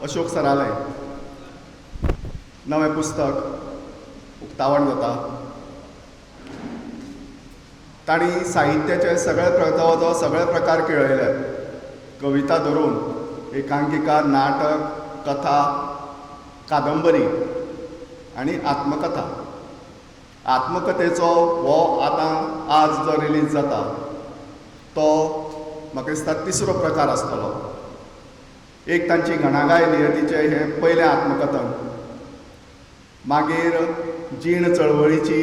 अशोक सरालें नवें पुस्तक उक्तावण जाता. तांणी साहित्याचे सगळे प्रकार केळयले. कविता धरून एकांकिका, नाटक, कथा, कादंबरी आनी आत्मकथा. आत्मकथेचो हो आज जो रिलीज जाता तो म्हाका दिसता तिसरो प्रकार आसतलो. एक तांची घणागाय नियतीचें हें पयलें आत्मकथन, मागीर जीण चळवळीची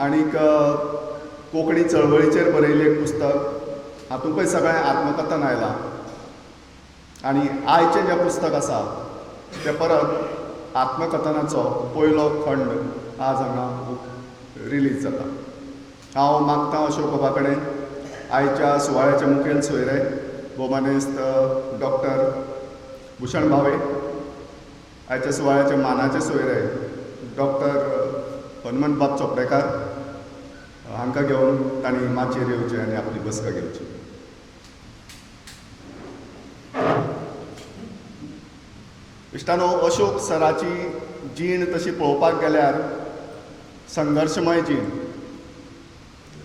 आनीक कोंकणी चळवळीचेर बरयल्लें एक पुस्तक, हातूंतय सगळें आत्मकथन आयलां. आनी आयचें जें पुस्तक आसा तें परत आत्मकथनाचो पयलो खंड आज हांगा रिलीज जाता. हांव मागतां अशोक बाबा कडेन आयच्या सुवाळ्याचे मुखेल सोयरे भोवमानेस्त डॉक्टर भुशण भावे, आयच्या सुवाळ्याचे मानाचे सोयरे डॉक्टर हनुमंत बाब चोपडेकार हांकां घेवन तांणी माचयेर येवचें आनी आपली बसका घेवची. इश्टानो, अशोक सराची जीण तशी पळोवपाक गेल्यार संघर्शमय जीण.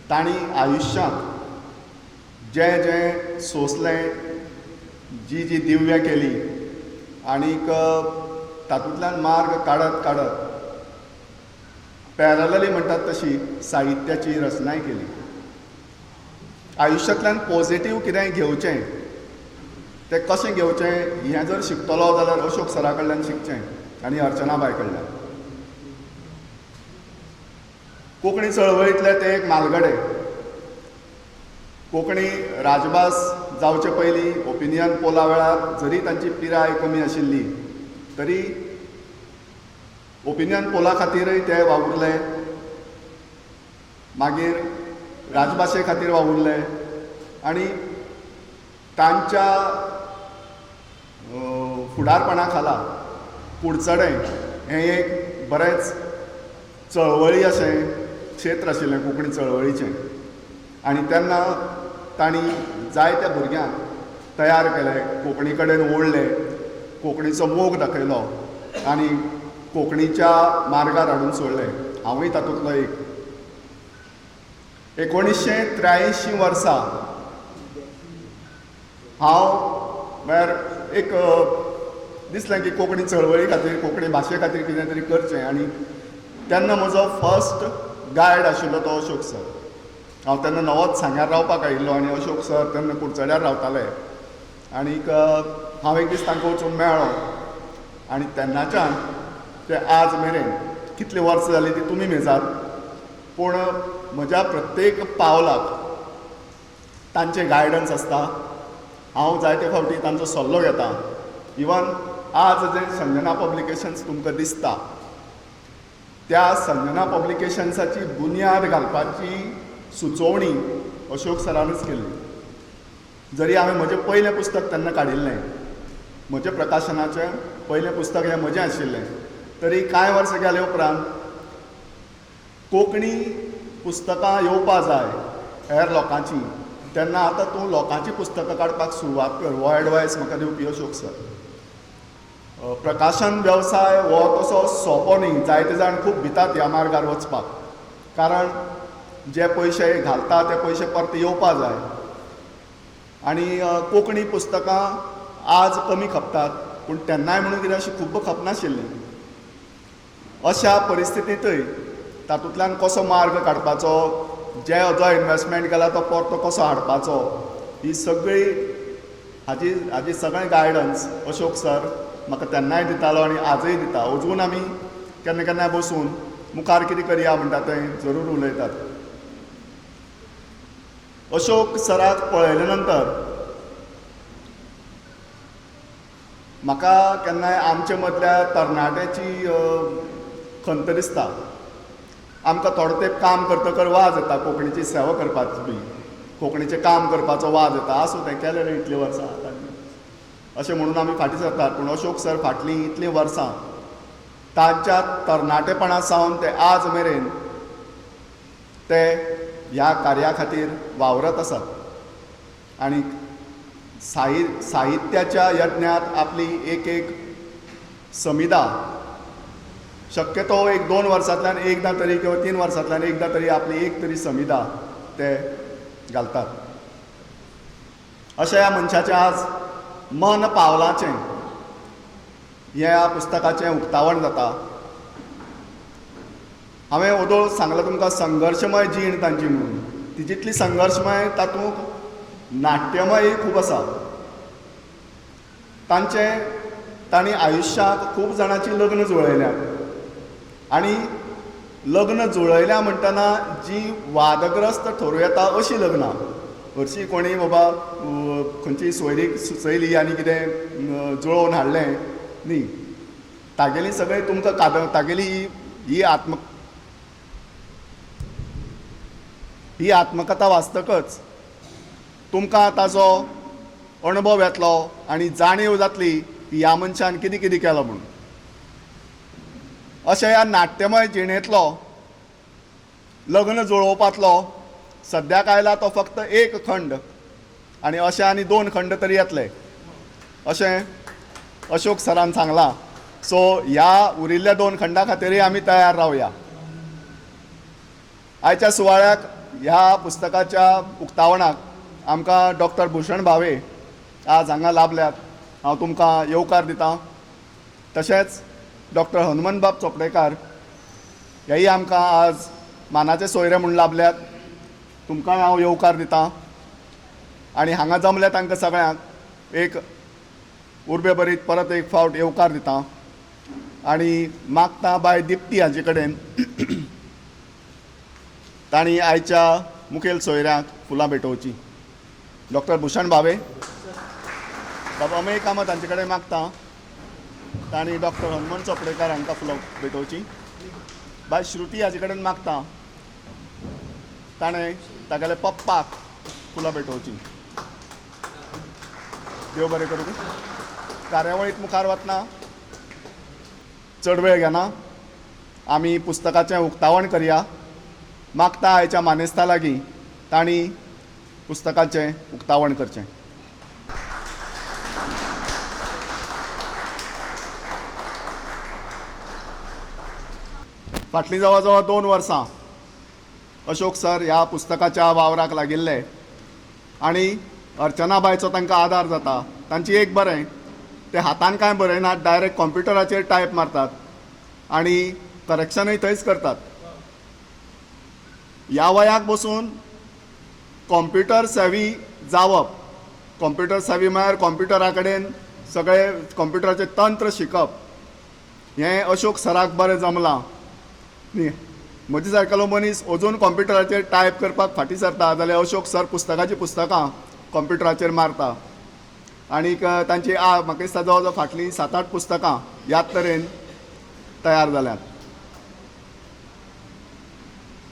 तांणी आयुश्यांत जें जें सोंसलें, जी जी दिव्य केली आनीक तातूंतल्यान मार्ग काडत काडत पॅरलली म्हणटात तशी साहित्याची रचनाय केली. आयुश्यांतल्यान पॉझिटीव कितेंय घेवचें, तें कशें घेवचें हें जर शिकतलो जाल्यार अशोक सरा कडल्यान शिकचें आनी अर्चनाबाय कडल्यान. कोंकणी चळवळींतले ते एक मालगडे. कोंकणी राजभास जावचे पयलीं ओपिनियन पोला वेळार जरी तांची पिराय कमी आशिल्ली तरी ओपिनियन पोला खातीरय ते वावुरले, मागीर राजभाशे खातीर वावुरले आनी तांच्या फुडारपणा खाला कुडचडें हें एक बरेंच चळवळी अशें क्षेत्र आशिल्लें कोंकणी चळवळीचें. आनी तेन्ना तांणी जायत्या भुरग्यांक तयार केले, कोंकणी कडेन ओडले, कोंकणीचो मोग दाखयलो आनी कोंकणीच्या मार्गार हाडून सोडले. हांवूय तातूंतलो एक. 1983 वर्सा हांव म्हळ्यार एक दिसलें की कोंकणी चळवळी खातीर, कोंकणी भाशे खातीर कितें तरी करचें. आनी तेन्ना म्हजो फर्स्ट गायड आशिल्लो तो अशोक सर. हांव तेन्ना नवोच सांग्यार रावपाक आयिल्लो आनी अशोक सर तेन्ना कुडचड्यार रावताले. आनीक हांव एक दीस तांकां वचून मेळ्ळो आनी तेन्नाच्यान ते आज मेरेन कितलीं वर्सां जालीं ती तुमी मेजात, पूण म्हज्या प्रत्येक पावलाक तांचें गायडन्स आसता. हांव जायते फावटी तांचो सल्लो घेतां. इवन आज जे संजना पब्लिकेशन्स तुमकां दिसता त्या संजना पब्लिकेशन्साची बुन्याद घालपाची सुचोवणी अशोक सरानूच केल्ली. जरी हांवें म्हजें पयलें पुस्तक तेन्ना काडिल्लें, म्हजें प्रकाशनाचें पयलें पुस्तक हें म्हजें आशिल्लें, तरी कांय वर्सां गेले उपरांत कोंकणी पुस्तकां येवपा जाय हेर लोकांची, तेन्ना आतां तूं लोकांची पुस्तकां काडपाक सुरवात कर, हो एडवायस म्हाका दिवपी अशोक सर. प्रकाशन वेवसाय हो तसो सोंपो न्ही. जायते जाण खूब भितात ह्या मार्गार वचपाक, कारण जे पयशे घालता ते पयशे परते येवपा जाय. आनी कोंकणी पुस्तकां आज कमी खपतात, पूण तेन्नाय म्हणून कितें अशी खूब खपनाशिल्लीं. अशा परिस्थितींतय तातूंतल्यान कसो मार्ग काडपाचो, जो इन्वेस्टमेंट केला तो परतो कसो हाडपाचो, ही सगळी हाजी सगळें गायडन्स अशोक सर म्हाका तेन्नाय दितालो आनी आजय दिता. अजून आमी केन्ना केन्नाय बसून मुखार कितें करया म्हणटा तें जरूर उलयतात. अशोक सराक पळयले नंतर म्हाका केन्नाय आमचे मदल्या तरणाट्याची खंत दिसता. आमकां थोडो तेंप काम करतकर वाज येता कोंकणीची सेवा करपाची बी, कोंकणीचें काम करपाचो वाज येता. आसूं तें केलें रे इतलीं वर्सां अशें म्हणून आमी फाटीं सरतात. पूण अशोक सर फाटलीं इतलीं वर्सां तांच्या तरणाटेपणा सावन ते आज मेरेन ते ह्या कार्या खातीर वावरत आसात. आनी साहित्याच्या यज्ञात आपली एक एक समिदा शक्यतो एक 2 वर्सांतल्यान एकदां तरी किंवा 3 वर्सांतल्यान एकदां तरी आपली एक तरी समिदा ते घालतात. अशा ह्या मनशाचें आज मन पावलाचें ह्या पुस्तकाचें उक्तावण जाता. हांवें ओदोळ सांगलां तुमकां संघर्शमय जीण तांची म्हणून. ती जितली संघर्शमय तातूंत नाट्यमय खूब आसा. तांणी आयुश्याक खूब जाणांची लग्न जुळयल्यात आनी लग्न जुळयल्या म्हणटना जी वादग्रस्त ठरू येता अशी लग्नां. हरशीं कोणी बाबा खंयची सोयरीक सुचयली आनी कितें जुळोवन हाडलें न्ही. तागेली सगळी तुमकां तागेली ही आत्मकथा वाचतकच तुमकां ताजो अणभव येतलो आनी जाणीव जातली की ह्या मनशान कितें कितें केलां म्हणून. अशें ह्या नाट्यमय जिणेंतलो लग्न जुळोवपांतलो सद्याक आयला तो फक्त एक खंड आनी अशे आनी 2 खंड तरी येतले अशें अशोक सरान सांगलां. सो ह्या उरिल्ल्या 2 खंडा खातीरय आमी तयार रावया. आयच्या सुवाळ्याक ह्या पुस्तकाच्या उक्तावणाक आमकां डॉक्टर भूषण भावे आज हांगा लाभल्यात. हांव तुमकां येवकार दितां. तशेंच डॉक्टर हनुमंतबाब चोपडेकार हेय आमकां आज मानाचे सोयरे म्हूण लाभल्यात. तुमकांय हांव येवकार दितां आनी हांगा जमल्या तांकां सगळ्यांक एक उर्बे भरीत परत एक फावट येवकार दितां आनी मागतां बाय दिप्ती हाचे कडेन तांणी आयच्या मुखेल सोयऱ्यांक फुलां भेटोवची. डॉक्टर भूषण भावे बाबा अमेय कामत हांचे कडेन मागतां तांणी डॉक्टर हनुमंत चोपडेकार हांकां फुलां भेटोवची. बाय श्रुती हाचे कडेन मागतां ताणें तागेले पप्पाक फुलां भेटोवची. देव बरें करूं. कार्यावळींत मुखार वतना चड वेळ घेना. आमी पुस्तकाचें उक्तावण करया. मागता आयच्या मानेस्ता लागीं तांणी पुस्तकाचें उक्तावण करचें. फाटलीं जवळ जवळ 2 वर्सां अशोक सर ह्या पुस्तकाच्या वावराक लागिल्ले आनी अर्चनाबायचो तांकां आदार जाता. तांची एक बरें ते हातान कांय बरयनात, डायरेक्ट कॉम्प्युटराचेर टायप मारतात आनी करेक्शनय थंयच करतात. ह्या वयाक बसून कॉम्प्युटर सेवी जावप, कॉम्प्युटर सेवी म्हळ्यार कॉम्प्युटरा कडेन सगळें कॉम्प्युटराचें तंत्र शिकप हें अशोक सराक बरें जमलां न्ही. म्हजे सारकेलो मनीस अजून कॉम्प्युटराचेर टायप करपाक फाटीं सरता जाल्यार अशोक सर पुस्तकाचीं पुस्तकां कॉम्प्युटराचेर मारता. आनीक तांची म्हाका दिसता जवळ जवळ फाटलीं 7-8 पुस्तकां ह्याच तरेन तयार जाल्यात.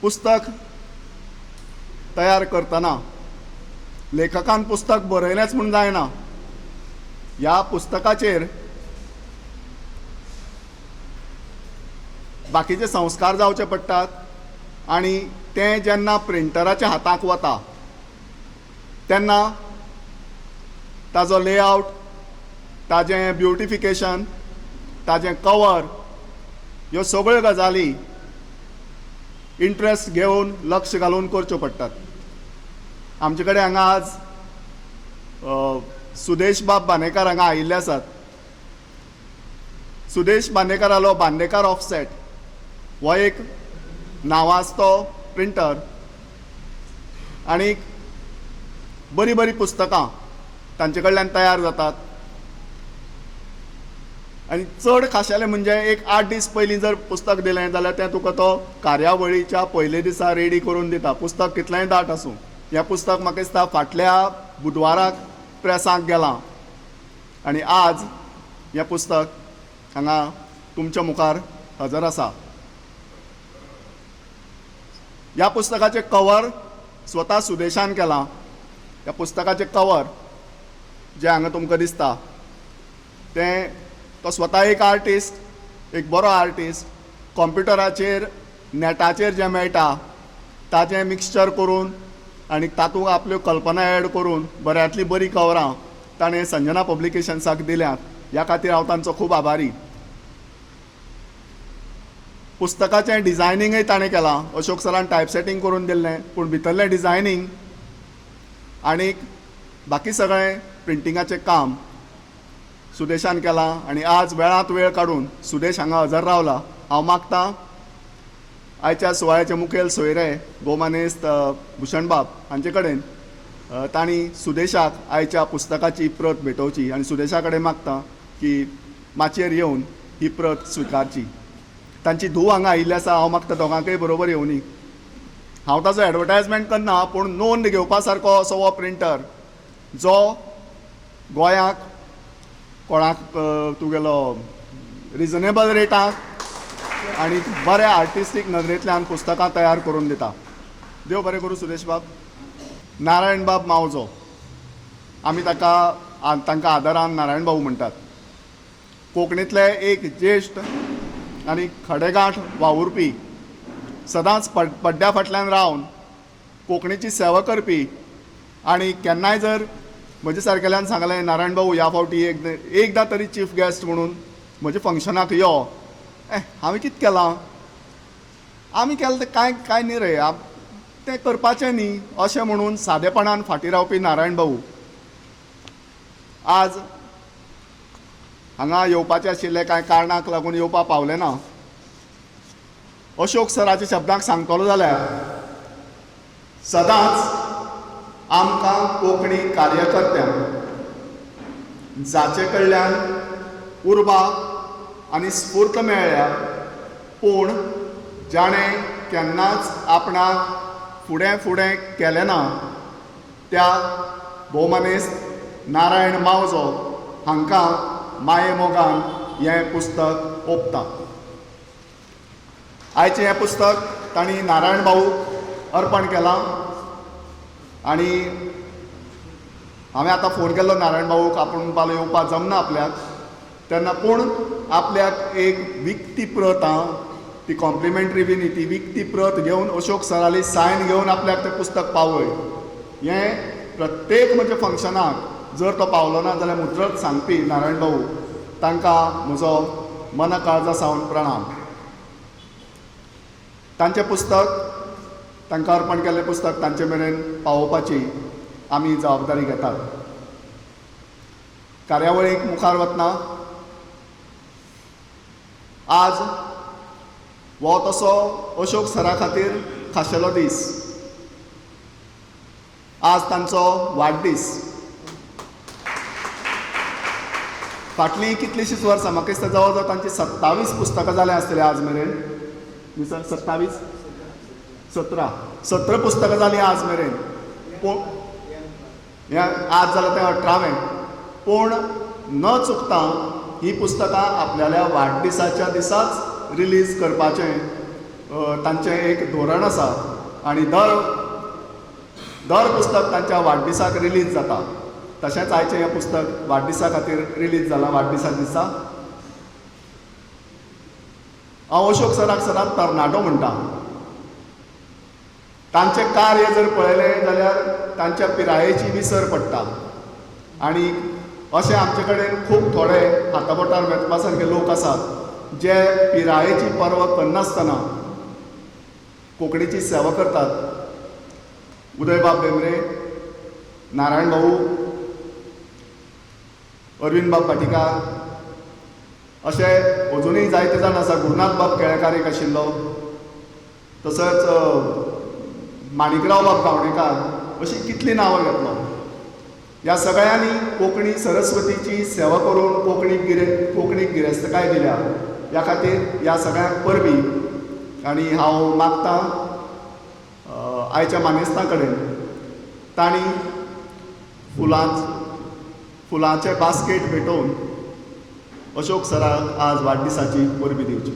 पुस्तक तयार करतना लेखकान पुस्तक बरयलेंच म्हूण जायना. ह्या पुस्तकाचेर बाकीचे संस्कार जावचे पडटात आनी तें जेन्ना प्रिंटराच्या हाताक वता तेन्ना ताजो लेआवट, ताजें ब्युटिफिकेशन, ताजें कवर ह्यो सगळ्यो गजाली इंट्रस्ट घेवन लक्ष घालून करच्यो पडटात. आमचे कडेन हांगा आज सुदेश बाब बांदेकार हांगा आयिल्ले आसात. सुदेश बांदेकारालो बांदेकार ऑफसेट हो एक नांवाजतो प्रिंटर आनीक बरीं बरीं पुस्तकां तांचे कडल्यान तयार जातात. आनी चड खाशेलें म्हणजे एक 8 दीस पयलीं जर पुस्तक दिलें जाल्यार तें तुका तो कार्यावळीच्या पयले दिसा रेडी करून दिता. पुस्तक कितलेंय दाट आसूं. हें पुस्तक म्हाका दिसता फाटल्या बुधवाराक प्रेसाक गेलां आनी आज हें पुस्तक हांगा तुमच्या मुखार हजर आसा. ह्या पुस्तकाचें कवर स्वता सुदेशान केलां. ह्या पुस्तकाचें कवर जें हांगा तुमकां दिसता तें तो स्वता एक आर्टिस्ट, एक बरो आर्टिस्ट. कॉम्प्युटराचेर नेटाचेर जें मेळटा ताचें मिक्सचर करून आनी तातूंत आपल्यो कल्पना एड करून बऱ्यांतली बरीं कवरां ताणें संजना पब्लिकेशन्साक दिल्यात, ह्या खातीर हांव तांचो खूब आभारी. पुस्तकाचें डिजायनींगय ताणें केलां. अशोक सरान टायप सेटींग करून दिल्लें, पूण भितरलें डिजायनींग आनीक बाकी सगळें प्रिंटिंगाचें काम सुदेशान केलां. आनी आज वेळांत वेळ काडून सुदेश हांगा हजर रावला. हांव मागतां आयच्या सुवाळ्याचे मुखेल सोयरे भोवमानेस्त भुशणबाब हांचे कडेन तांणी सुदेशाक आयच्या पुस्तकाची प्रत भेटोवची आनी सुदेशा कडेन मागतां की माचयेर येवन ही प्रत स्विकारची. तांची धूव हांगा आयिल्ली आसा. हांव मागतां दोगांकय बरोबर येवनी. हांव ताचो एडवर्टायजमेंट करना, पूण नोंद घेवपा सारको असो हो प्रिंटर जो गोंयाक कोणाक तुगेलो रिजनेबल रेटाक आनी बऱ्या आर्टिस्टीक नदरेंतल्यान पुस्तकां तयार करून दिता. देव बरें करूं सुदेश बाब. नारायण बाब मावजो, आमी तांकां आदरान नारायण बाबू म्हणटात. कोंकणींतले एक ज्येश्ठ आनी खडेगांठ वावुरपी, सदांच पड्ड्या फाटल्यान रावन कोंकणीची सेवा करपी. आनी केन्नाय जर म्हजे सारकेल्यान सांगलें नारायण बाबू ह्या फावटी एकदां तरी चीफ गेस्ट म्हणून म्हज्या फंक्शनाक यो. हांवें कितें केलां? आमी केलें तें कांय न्ही रे, तें करपाचें न्ही अशें म्हणून सादेपणान फाटीं रावपी नारायण बाबू आज हांगा येवपाचें आशिल्लें कांय कारणाक लागून येवपा पावलें ना. अशोक सराच्या शब्दांत सांगतलो जाल्यार सदांच आमकां कोंकणी कार्यकर्त्यांक जाचे कडल्यान उर्बा आनी स्फूर्त मेळ्ळ्या, पूण जाणें केन्नाच आपणाक फुडें केलें ना त्या भोवमानेस्त नारायण मावजो हांकां माये मोगान हें पुस्तक ओंपता. आयचें हें पुस्तक तांणी नारायण बाबूक अर्पण केलां. आनी हांवें आतां फोन केल्लो नारायण बाबूक, आपूण पालो येवपाक जमना आपल्याक तेन्ना, पूण आपल्याक एक विकती प्रत ती कॉम्प्लिमेंटरी बी न्ही, ती विकती प्रत घेवन अशोक सराली सायन घेवन आपल्याक तें पुस्तक पावय. हें प्रत्येक म्हणजे फंक्शनाक जर तो पावलो ना जाल्यार मुजरत सांगपी नारायण बाबू, तांकां म्हजो मन काळजा सावन प्रणाम. तांचें पुस्तक, तांकां अर्पण केल्लें पुस्तक तांचे मेरेन पावोवपाची आमी जबाबदारी घेतात. कार्यावळीक मुखार वतना आज हो तसो अशोक सरा खातीर खाशेलो दीस. आज तांचो वाडदीस. फाटलीं कितलींशींच वर्सां, म्हाका दिसता जवळ जवळ तांची 27 पुस्तकां जाल्यां आसतलीं आज मेरेन. न्ही सर, 27 17 पुस्तकां जालीं आज मेरेन. पूण हें आज जाल्यार तें 18वें. पूण न चुकता ही पुस्तकां आपल्याल्या वाडदिसाच्या दिसाच रिलीज करपाचें तांचें एक धोरण आसा. आनी दर पुस्तक तांच्या वाडदिसाक रिलीज जाता. तशेंच आयचें हें पुस्तक वाडदिसा खातीर रिलीज जालां, वाडदिसा दिसा. हांव अशोक सराक सदांच तरणाटो म्हणटा. तांचें कार्य जर पळयलें जाल्यार तांच्या पिरायेची विसर पडटा. आनी अशे आमचे कडेन खूब थोडे हाताबोटार मेजपा सारके लोक आसात जे पिरायेची पर्वा करनासतना कोंकणीची सेवा करतात. उदयबाब बेंद्रे, नारायण बाबू, अरविंद बाब पाटिकार, अशे अजुनूय जायते जाण आसा. गुरुनाथ बाब केळेकार एक आशिल्लो, तसोच माणिकराव बाब गावणेकार, अशीं कितलीं नांवां घेतलो. ह्या सगळ्यांनी कोंकणी सरस्वतीची सेवा करून कोंकणीक गिरेस्तकाय दिल्या. ह्या खातीर ह्या सगळ्यांक परबीं. आनी हांव मागतां आयच्या मानेस्तां कडेन तांणी फुलांचें बास्केट भेटोवन अशोक सराक आज वाडदिसाची परबीं दिवची.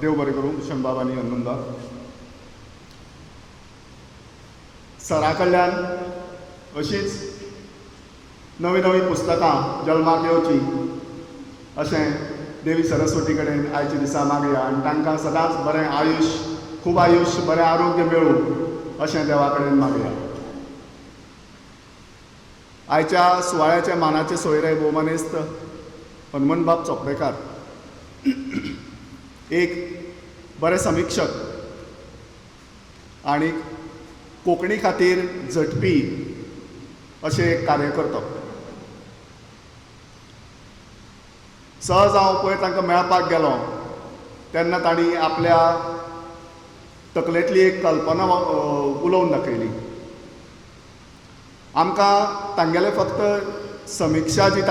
देव बरें करूं भुशणबाब आनी हनुमंदा. सरा कडल्यान अशींच नवीं नवीं पुस्तकां जल्माक येवची अशें देवी सरस्वती कडेन आयच्या दिसा मागया. आनी तांकां सदांच बरें आयुश्य खूब आयुश्य बरें आरोग्य मेळूं अशें देवा कडेन मागया. आयच्या सुवाळ्याचे मानाचे सोयरे भोवमानेस्त हनुमंतबाब चोपडेकार एक बरे समीक्षक आनी कोंकणी खातीर झटपी अशें एक कार्यकर्तो. सहज हांव पळय तांकां मेळपाक गेलो तेन्ना तांणी आपल्या तकलेंतली एक कल्पना उलोवन दाखयली. आमकां तांगेलें फक्त समिक्षा जी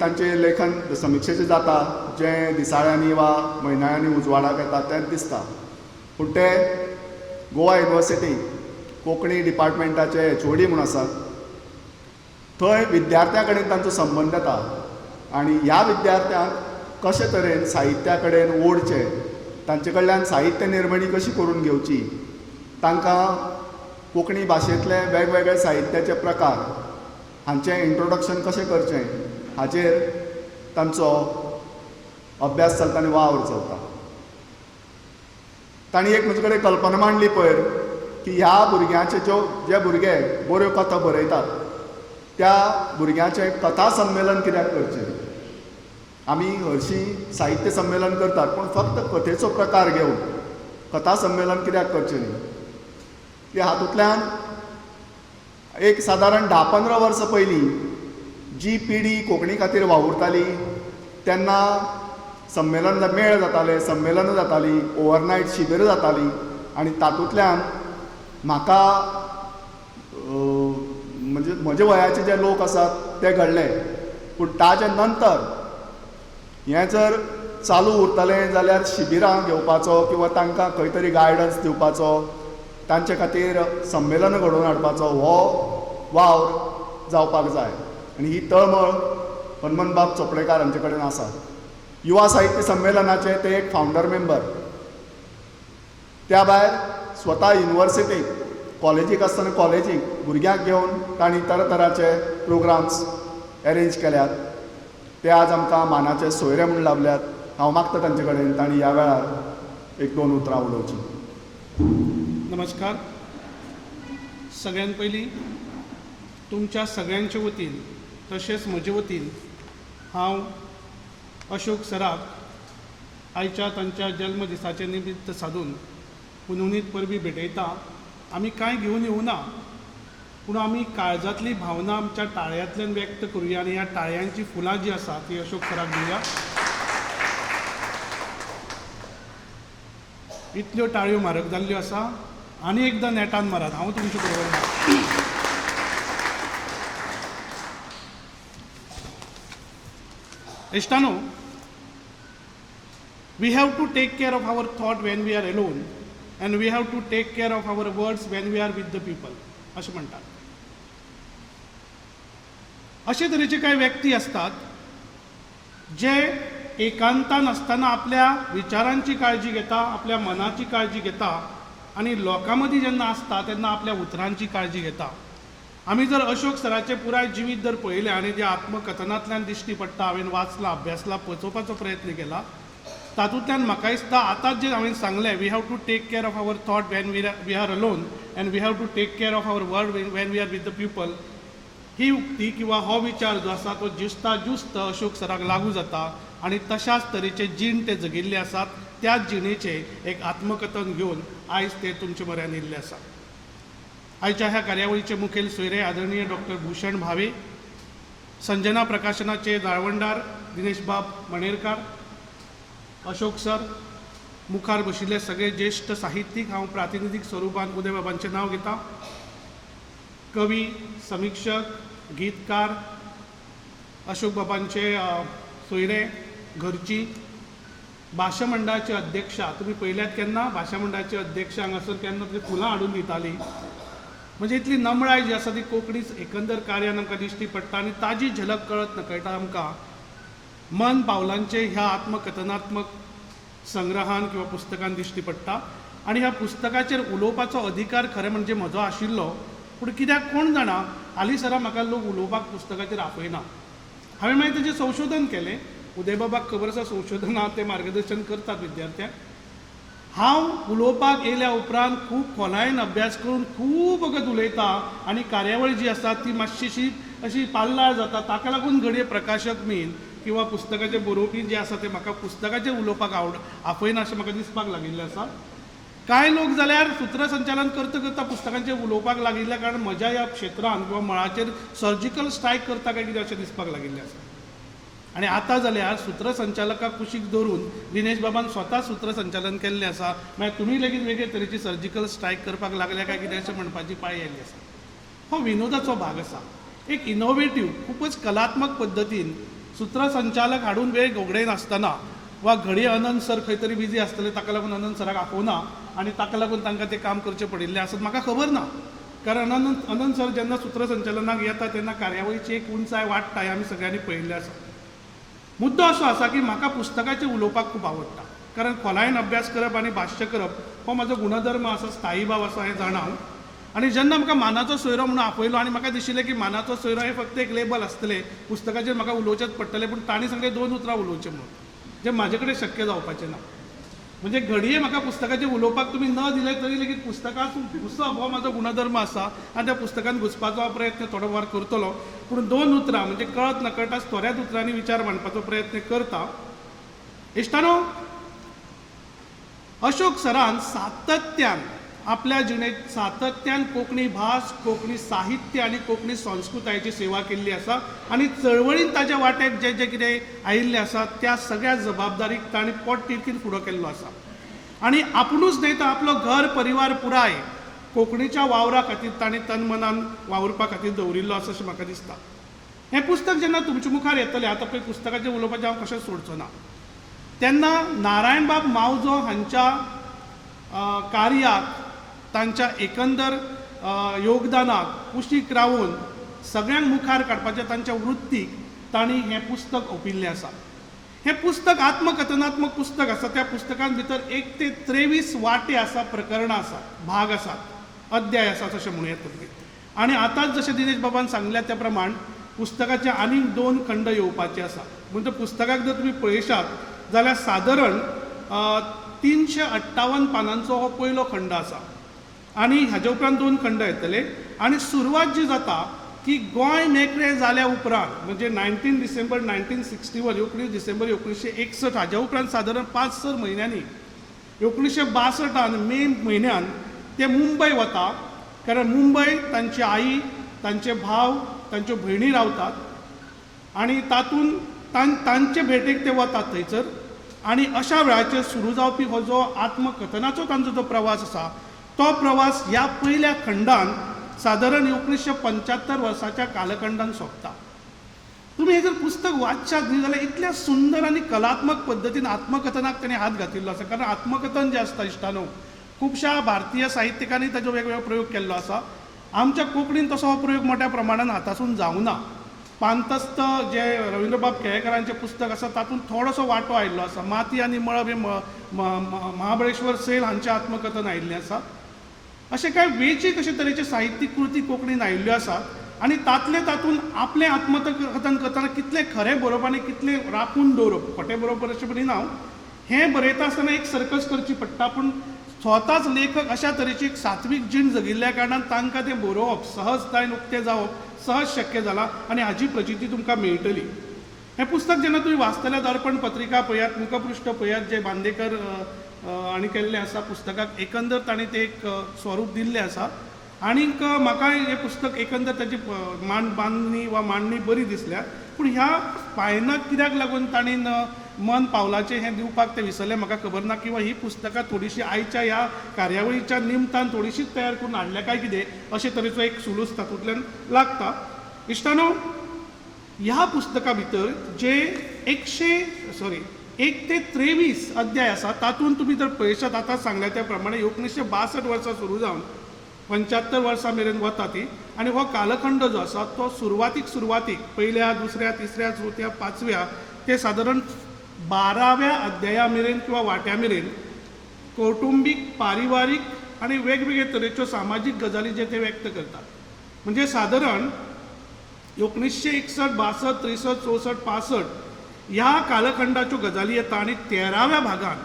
तांचें लेखन समिक्षेचें जाता जें दिसाळ्यांनी वा म्हयन्यांनी उजवाडाक येता तेंच दिसता, पूण ते गोवा युनिवर्सिटी कोंकणी डिपार्टमेंटाचे HOD म्हूण आसात. थंय विद्यार्थ्यां कडेन तांचो संबंद येता आनी ह्या विद्यार्थ्यांक कशे तरेन साहित्या कडेन ओडचें, तांचे कडल्यान साहित्य निर्मणी कशी करून घेवची, तांकां कोंकणी भाशेंतले वेगवेगळे साहित्याचे प्रकार हांचें इंट्रोडक्शन कशें करचें हाचेर तांचो अभ्यास चलता आनी वावर चलता. तांणी एक म्हजे कडेन कल्पना मांडली पयर की ह्या भुरग्यांचे जे भुरगे बऱ्यो कथा बरयतात त्या भुरग्यांचें कथा संमेलन कित्याक करचें. आमी हरशीं साहित्य संमेलन करतात पूण फक्त कथेचो प्रकार घेवन कथा संमेलन कित्याक करचें न्ही. की हातूंतल्यान एक सादारण 10-15 वर्सां पयलीं जी पिढी कोंकणी खातीर वावुरताली तेन्ना संमेलन मेळ जाताले, संमेलनां जातालीं, ओवरनायट शिबीर जातालीं आनी तातूंतल्यान म्हाका म्हणजे म्हजे वयाचे जे लोक आसात ते घडले. पूण ताचे नंतर हें जर चालू उरतलें जाल्यार शिबिरां घेवपाचो किंवा तांकां खंय तरी गायडन्स दिवपाचो, तांचे खातीर संमेलनां घडोवन हाडपाचो हो वावर जावपाक जाय. आनी ही तळमळ हनुमंतबाब चोपडेकार हांचे कडेन आसा. युवा साहित्य संमेलनाचे ते एक फावंडर मेंबर. त्या भायर स्वता युनिवर्सिटीक कॉलेजीक आसतना कॉलेजीक भुरग्यांक घेवन तांणी तरातरांचे प्रोग्राम्स अरेंज केल्यात. ते आज आमकां मानाचे सोयरे म्हूण लाभल्यात. हांव मागता तांचे कडेन तांणी ह्या वेळार 1-2 उतरां उलोवचीं. नमस्कार. सगळ्यात पयलीं तुमच्या सगळ्यांचे वतीन तशेंच म्हजे वतीन हांव अशोक सराक आयच्या तांच्या जल्मदिसाचे निमित्त साधून पुनवणीत परबीं भेटयता. आमी कांय घेवन येवना पूण आमी काळजांतली भावना आमच्या ताळयांतल्यान व्यक्त करुया आनी ह्या ताळयांची फुलां जी आसा ती अशोक सराक दिवया. इतल्यो ताळयो म्हारग जाल्ल्यो आसा. आनी एकदां नेटान मारात. हांव तुमचे बरोबर ना. इश्टानो, we have to take care of our thought when we are alone and we have to take care of our words when we are with the people अशें म्हणटात. अशे तरेचे कांय व्यक्ती असतात जे एकांतान आसतना आपल्या विचारांची काळजी घेता, आपल्या मनाची काळजी घेता आनी लोकां मदीं जेन्ना आसता तेन्ना आपल्या उतरांची काळजी घेता. आमी जर अशोक सराचें पुराय जिवीत जर पळयलें आनी जे आत्मकथनांतल्यान दिश्टी पडटा, हांवें वाचलां, अभ्यासलां, पचोवपाचो प्रयत्न केला, तातूंतल्यान म्हाका दिसता आतांच जे हांवें सांगलें, we have to take care of our thought when we are alone and we have to take care of our word when we are with the people. ही उक्ती किंवा हो विचार जो आसा तो ज्युस्ता ज्युस्त अशोक सराक लागू जाता आनी तशाच तरेचे जीण ते जगिल्ले आसात. त्याच जिणेचे एक आत्मकथन घेवन आयज ते तुमचे म्हऱ्यान येयल्ले आसा. आयच्या ह्या कार्यावळीचे मुखेल सोयरे आदरणीय डॉक्टर भूषण भावे, संजना प्रकाशनाचे जाळवणदार दिनेशबाब मणेरकार, अशोक सर, मुखार बशिल्ले सगळे ज्येष्ठ साहित्यीक, हांव प्रातिनिधीक स्वरुपान उदय बाबांचें नांव घेता, कवी, समीक्षक, गीतकार, अशोक बाबांचे सोयरे, घरची, भाशा मंडळाचे अध्यक्षा. तुमी पळयल्यात केन्ना भाशा मंडळाचे अध्यक्ष हांगासर केन्ना तरी फुलां हाडून दिताली. म्हणजे इतली नमळाय जी आसा ती कोंकणी एकंदर कार्यान आमकां दिश्टी पडटा आनी ताजी झलक कळत नकळटा आमकां मन पावलांचे ह्या आत्मकथनात्मक संग्रहान किंवा पुस्तकान दिश्टी पडटा. आनी ह्या पुस्तकाचेर उलोवपाचो अधिकार खरें म्हणजे म्हजो आशिल्लो, पूण कित्याक कोण जाणा हालींसरा म्हाका लोक उलोवपाक पुस्तकाचेर आपयना. हांवें मागीर तेजें संशोधन केलें. उदय बाबाक खबर आसा संशोधनां ते मार्गदर्शन करतात विद्यार्थ्यांक. हांव उलोवपाक येयल्या उपरांत खूब खोलायेन अभ्यास करून खूब वगत उलयता आनी कार्यावळ जी आसा ती मातशीशी अशी पाल्लाळ जाता. ताका लागून घडये प्रकाशक बीन किंवा पुस्तकाचे बरोवपी जे आसा ते म्हाका पुस्तकाचेर उलोवपाक आपयना अशें म्हाका दिसपाक लागिल्लें आसा. कांय लोक जाल्यार सुत्रसंचालन करता करता पुस्तकांचेर उलोवपाक लागिल्ल्या कारण म्हज्या ह्या क्षेत्रांत किंवा मळाचेर सर्जिकल स्ट्रायक करता काय कितें अशें दिसपाक लागिल्लें आसा. आनी आतां जाल्यार सूत्रसंचालकाक कुशीक धरून दिनेश बाबान स्वता सूत्रसंचालन केल्लें आसा. मागीर तुमी लेगीत वेगळे तरेची सर्जिकल स्ट्रायक करपाक लागल्या काय कितें अशें म्हणपाची पाळी आयली आसा. हो विनोदाचो भाग आसा. एक इनोवेटीव खूबच कलात्मक पद्दतीन सूत्रसंचालक हाडून वेळ घोगडे नासतना वा घडये अनंत सर खंय तरी बिजी आसतले ताका लागून अनंत सराक आपोवना आनी ताका लागून तांकां तें काम करचें पडिल्लें आसत म्हाका खबर ना. कारण अनंत सर जेन्ना सूत्रसंचालनाक येता तेन्ना कार्यावळीची एक उंचाय वाडटा हें आमी सगळ्यांनी पळयल्लें आसा. मुद्दो असो आसा की म्हाका पुस्तकाचेर उलोवपाक खूब आवडटा. कारण खोलायेन अभ्यास करप आनी भाश्य करप हो म्हजो गुणधर्म आसा, स्थायी भाव आसा हें जाणा हांव. आनी जेन्ना म्हाका मानाचो सोयरो म्हणून आपयलो आनी म्हाका दिशिल्लें की मानाचो सोयरो हें फक्त एक लेबल आसतलें, पुस्तकाचेर म्हाका उलोवचेंच पडटलें, पूण तांणी सांगलें 2 उतरां उलोवचें म्हणून, जें म्हाजे कडेन शक्य जावपाचें ना. म्हणजे घडये म्हाका पुस्तकाचेर उलोवपाक तुमी न दिलें तरी लेगीत पुस्तकांत घुसप हो म्हजो गुणधर्म आसा आनी त्या पुस्तकांत घुसपाचो हांव प्रयत्न थोडो वार करतलो. पूण 2 उतरां म्हणजे कळत नकळटा थोड्याच उतरांनी विचार मांडपाचो प्रयत्न करता. इश्टानो, अशोक सरान सातत्यान आपल्या जिणेंत सातत्यान कोंकणी भास, कोंकणी साहित्य आनी कोंकणी संस्कृतायेची सेवा केल्ली आसा आनी चळवळींत ताच्या वाट्याक जें जें कितें आयिल्लें आसा त्या सगळ्या जबाबदारीक ताणें पोट तिडकीन फुडो केल्लो आसा. आनी आपुणूच न्हय तर आपलो घर परिवार पुराय कोंकणीच्या वावरा खातीर ताणें तन मनान वावुरपा खातीर दवरिल्लो आसा अशें म्हाका दिसता. हें पुस्तक जेन्ना तुमच्या मुखार येतलें, आतां पळय पुस्तकाचेर उलोवपाचें हांव कशें सोडचो ना, तेन्ना नारायणबाब मावजो हांच्या कार्याक, तांच्या एकंदर योगदानाक कुशीक रावून सगळ्यांक मुखार काडपाच्या तांच्या वृत्तीक तांणी हें पुस्तक ओंपिल्लें आसा. हें पुस्तक आत्मकथनात्मक पुस्तक आसा. त्या पुस्तकांत भितर 1 ते 23 वाटे आसा, प्रकरणां आसात, भाग आसात, अध्याय आसात अशें म्हणूं येता तुमी. आनी आतांच जशें दिनेश बाबान सांगल्या त्या प्रमाण पुस्तकाचे आनीक 2 खंड येवपाचे आसा. म्हणजे पुस्तकाक जर तुमी पळयशात जाल्यार सादारण 358 पानांचो हो पयलो खंड आसा आनी हाजे उपरांत 2 खंड येतले. आनी सुरवात जी जाता की गोंय मेकळें जाल्या उपरांत म्हणजे 19 डिसेंबर 1961, 19 डिसेंबर 1961, हाज्या उपरांत सादारण 5-6 म्हयन्यांनी 1962 मे म्हयन्यान ते मुंबय वता. कारण मुंबय तांची आई, तांचे भाव, तांच्यो भयणी रावतात आनी तातूंत तांचे भेटेक ते वतात थंयसर. आनी अशा वेळाचेर सुरू जावपी हो जो आत्मकथनाचो तांचो जो प्रवास आसा तो प्रवास ह्या पयल्या खंडान सादारण 1975 वर्साच्या कालखंडान सोंपता. तुमी हे जर पुस्तक वाचशात न्ही जाल्यार इतल्या सुंदर आनी कलात्मक पद्दतीन आत्मकथनाक ताणें हात घातिल्लो आसा. कारण आत्मकथन जें आसता इश्टानो, खुबशा भारतीय साहित्यिकांनी ताजो वेगवेगळो प्रयोग केल्लो आसा. आमच्या कोंकणीन तसो हो प्रयोग मोठ्या प्रमाणान हातासून जावना. पांतस्त जे रविंद्रबाब केळेकरांचें पुस्तक आसा तातूंत थोडोसो वांटो आयिल्लो आसा. माती आनी मळब हें महाबळेश्वर सेल हांचें आत्मकथन आयिल्लें आसा. अशें कांय वेंचीक अशे तरेचे साहित्यीक कृती कोंकणीन आयिल्ल्यो आसात आनी तातूंत आपलें आत्मकथन करतना कितलें खरें बरोवप आनी कितलें राखून दवरप, खोटें बरोवप अशें म्हणिना हांव. हें बरयता आसतना एक सर्कस करची पडटा, पूण स्वताच लेखक अशा तरेची एक सात्वीक जीण जगिल्ल्या कारणान तांकां तें बरोवप सहजतायेन उक्तें जावप सहज शक्य जालां आनी हाजी प्रचिती तुमकां मेळटली. हें पुस्तक जेन्ना तुमी वाचतल्या दर्पण पत्रिका पळयात, मुखपृश्ठ पळयात जे बांदेकर हांणी केल्लें आसा पुस्तकाक, एकंदर ताणें तें एक स्वरूप दिल्लें आसा. आनीक म्हाकाय हें पुस्तक एकंदर ताची बांदणी वा मांडणी बरी दिसल्या. पूण ह्या पायनाक कित्याक लागून ताणें मन पावलाचें हें दिवपाक तें विसरलें म्हाका खबर ना, किंवा ही पुस्तकां थोडीशी आयच्या ह्या कार्यावळीच्या निमतान थोडीशीच तयार करून हाडल्या काय कितें अशे तरेचो एक सुलूस तातूंतल्यान लागता. इश्टानो, ह्या पुस्तका भितर जे 1 ते 23 अध्याय आसा तातूंत तुमी जर पळयशात आतां सांगल्या त्या प्रमाणे 1962 वर्सा सुरू जावन 75 वर्सां मेरेन वता ती. आनी हो कालखंड जो आसा तो सुरवातीक पयल्या, दुसऱ्या, तिसऱ्या, चवथ्या, 5व्या ते सादारण 12व्या अध्याया मेरेन किंवा वाट्या मेरेन कौटुंबीक, पारिवारीक आनी वेगवेगळे तरेच्यो सामाजीक गजाली जे ते व्यक्त करतात. म्हणजे सादारण 1961, 62, 63, 64, 65 ह्या कालखंडाच्यो गजाली येता आनी 13व्या भागान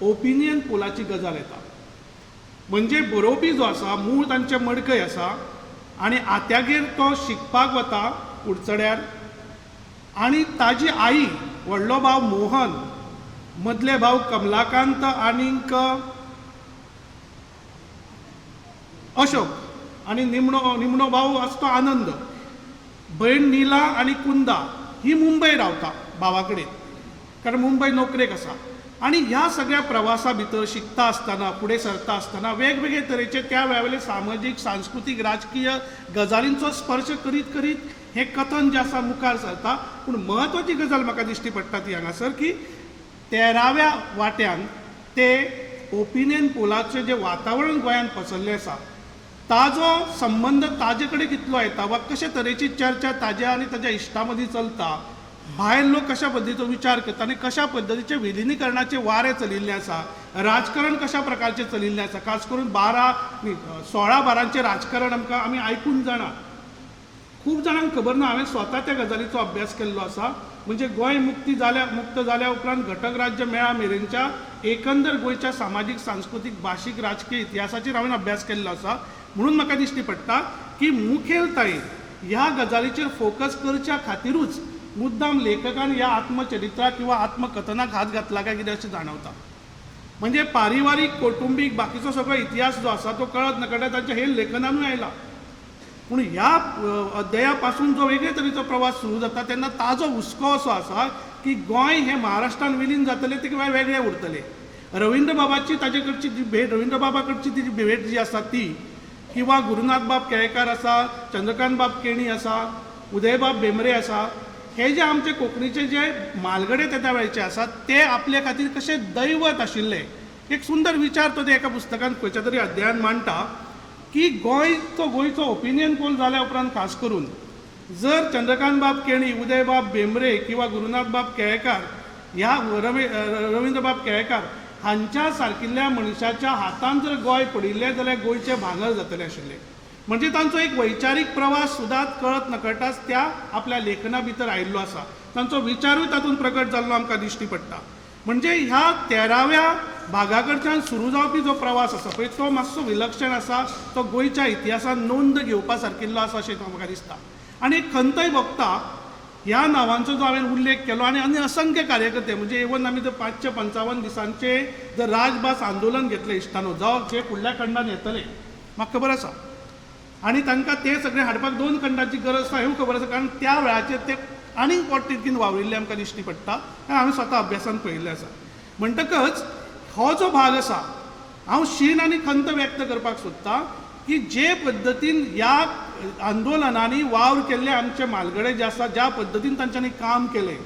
ओपिनियन पोलाची गजाल येता. म्हणजे बरोवपी जो आसा मूळ तांचे मडकय आसा आनी आत्यागेर तो शिकपाक वता कुडचड्यार, आनी ताजी आई व्हडलो भाव मोहन, मदले भाव कमलाकांत आनीक अशोक, आनी निमणो भाव आसा तो आनंद, भयण नीला आनी कुंदा ही मुंबय रावता भावा कडेन, कारण मुंबय नोकरेक आसा. आनी ह्या सगळ्या प्रवासा भितर शिकता आसतना फुडें सरता आसतना वेगवेगळे तरेचे त्या वेळेले सामाजीक सांस्कृतीक राजकीय गजालींचो स्पर्श करीत करीत हें कथन जें आसा मुखार सरता. पूण म्हत्वाची गजाल म्हाका दिश्टी पडटा ती हांगासर की 13व्या वाट्यान ते ओपिनियन पोलाचें जें वातावरण गोंयांत पसरलें आसा ताजो संबंद ताजे कडेन कितलो येता वा कशा तरेची चर्चा ताज्या आनी ताज्या इश्टां मदीं चलता, भायर लोक कशा पद्दतीचो विचार करता आनी कशा पद्दतीचे विलिनीकरणाचे वारे चलिल्ले आसा, राजकारण कशा प्रकारचें चलिल्लें आसा. खास करून 16-12 राजकारण आमी आयकून जाणा. खूब जाणांक खबर ना, हांवें स्वता त्या गजालीचो अभ्यास केल्लो आसा. म्हणजे गोंय मुक्त जाल्या उपरांत घटक राज्य मेळा मेरेनच्या एकंदर गोंयच्या सामाजीक सांस्कृतीक भाशीक राजकीय इतिहासाचेर हांवें अभ्यास केल्लो आसा. म्हणून म्हाका दिश्टी पडटा की मुखेलतायेन ह्या गजालीचेर फोकस करच्या खातीरूच मुद्दाम लेखकान ह्या आत्मचरित्राक किंवा आत्मकथनाक हात घातला काय कितें अशें जाणवता. म्हणजे पारिवारीक कौटुंबीक बाकीचो सगळो इतिहास जो आसा तो कळत नकळत तांच्या हेर लेखनानूय आयला. पूण ह्या अध्याया पासून जो वेगळे तरेचो प्रवास सुरू जाता तेन्ना ताजो हुस्को असो आसा की गोंय हें महाराष्ट्रान विलीन जातलें ते वेगळें उरतलें. रवींद्र बाबाची ताजे कडची जी भेट, रवींद्र बाबा कडची ती भेट जी आसा ती, किंवा गुरुनाथ बाब केळेकार आसा, चंद्रकांत बाब केणी आसा, उदय बाब भेंब्रे आसा, हे जे आमचे कोंकणीचे जे म्हालगडे त्या वेळेचे आसात ते आपले खातीर कशे दैवत आशिल्ले. एक सुंदर विचार तो ते एका पुस्तकान खंयच्या तरी अध्यायान मांडटा की गोंयचो ओपिनियन पोल जाल्या उपरांत खास करून जर चंद्रकांत बाब केणी, उदय बाब भेंब्रे किंवा गुरुनाथ बाब केळेकार ह्या रवींद्र बाब केळेकार हांच्या सारकिल्ल्या मनशाच्या हातान जर गोंय पडिल्लें जाल्यार गोंयचें भांगर जातलें आशिल्लें. म्हणजे तांचो एक वैचारीक प्रवास सुद्दां कळत नकळटाच त्या आपल्या लेखना भितर आयिल्लो आसा. तांचो विचारूय तातूंत प्रकट जाल्लो आमकां दिश्टी पडटा. म्हणजे ह्या 13व्या भागा कडच्यान सुरू जावपी जो प्रवास आसा पळय तो मातसो विलक्षण आसा. तो गोंयच्या इतिहासान नोंद घेवपा सारकिल्लो आसा अशें म्हाका दिसता. आनी एक खंतय भोगता ह्या नांवांचो जो हांवें उल्लेख केलो आनी असंख्य कार्यकर्ते, म्हणजे इवन आमी जर 555 दिसांचे जर राजभास आंदोलन घेतलें इश्टानो जावं जे फुडल्या खंडान येतले म्हाका खबर आसा, आनी तांकां ते सगळे हाडपाक 2 खंडांची गरज आसा हें खबर आसा. कारण त्या वेळाचेर ते आनीक पोटतिडकीन वावरिल्ले आमकां दिश्टी पडटा. हें हांवें स्वता अभ्यासान पळयल्लें आसा. म्हणटकच हो जो भाग आसा हांव शीण आनी खंत व्यक्त करपाक सोदतां की जे पद्दतीन ह्या आंदोलनांनी वावर केल्ले आमचे म्हालगडे जे आसा, ज्या पद्दतीन तांच्यांनी काम केलें,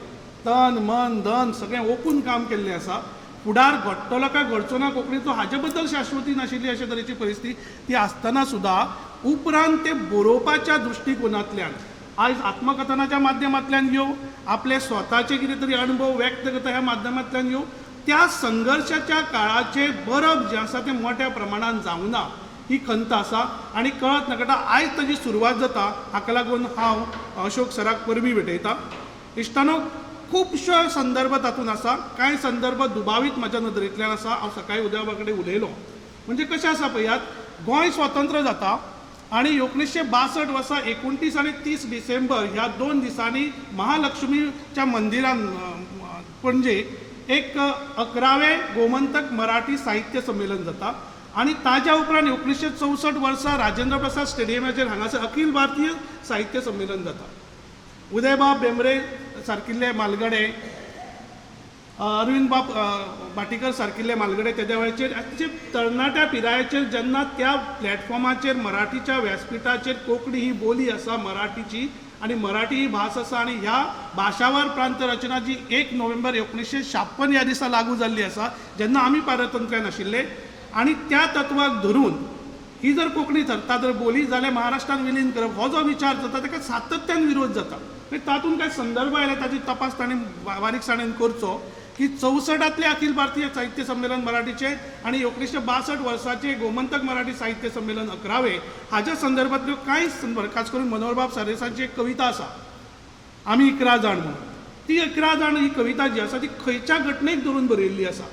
तन मन धन सगळें ओपून काम केल्लें आसा, फुडार घडटलो काय घडचो ना कोंकणीचो हाचे बद्दल शाश्वती नाशिल्ली अशे तरेची परिस्थिती ती आसतना सुद्दां उपरांत ते बरोवपाच्या दृश्टिकोनांतल्यान आयज आत्मकथनाच्या माध्यमांतल्यान येवं, आपले स्वताचे कितें तरी अणभव व्यक्त करता ह्या माध्यमांतल्यान येवं, त्या संघर्शाच्या काळाचेर बरप जें आसा तें मोठ्या प्रमाणान जावना ही खंत आसा. आनी कळत नकळटा आयज ताची सुरवात जाता. हाका लागून हांव अशोक सराक परबी भेटयतां. इश्टानो, खुबशे संदर्भ तातूंत आसा. कांय संदर्भ दुबावीत म्हाज्या नदरेंतल्यान आसा. हांव सकाळीं उदय बाबा कडेन उलयलो. म्हणजे कशें आसा पळयात, गोंय स्वतंत्र जाता आनी 1962 वर्सा 29 आनी 30 डिसेंबर ह्या 2 दिसांनी महालक्ष्मीच्या मंदिरान पणजे एक 11वें गोमंतक मराठी साहित्य संमेलन जाता. आनी ताज्या उपरांत 1964 वर्सा राजेंद्र प्रसाद स्टेडियमाचेर हांगासर अखिल भारतीय साहित्य संमेलन जाता. उदय बाब भेंब्रे सारकिल्ले म्हालगडे, अरविंद बाब भाटीकर सारकिल्ले म्हालगडे तेद्या वेळाचेर तरणाट्या पिरायेचेर जेन्ना त्या प्लॅटफॉर्माचेर मराठीच्या व्यासपिठाचेर कोंकणी ही बोली आसा मराठीची आनी मराठी ही भास आसा आनी ह्या भाशावार प्रांत रचना जी 1 नोव्हेंबर 1956 ह्या दिसा लागू जाल्ली आसा, जेन्ना आमी पारतंत्र्यान आशिल्ले, आनी त्या तत्वाक धरून ही जर कोंकणी जर बोली जाल्यार महाराष्ट्रान विलीन करप हो जो विचार जाता ताका सातत्यान विरोध जाता. तातूंत कांय संदर्भ आयले ताची तपास ताणें बारीकसाणेन करचो की 64तले अखिल भारतीय साहित्य संमेलन मराठीचे आनी 1962 वर्साचे गोमंतक मराठी साहित्य संमेलन 11वें हाच्या संदर्भांतल्यो कांय खास करून मनोहरबाब सारेसांची एक कविता आसा, आमी 11 जाण म्हणून. ती 11 जाण ही कविता जी आसा ती खंयच्या घटनेक धरून बरयल्ली आसा.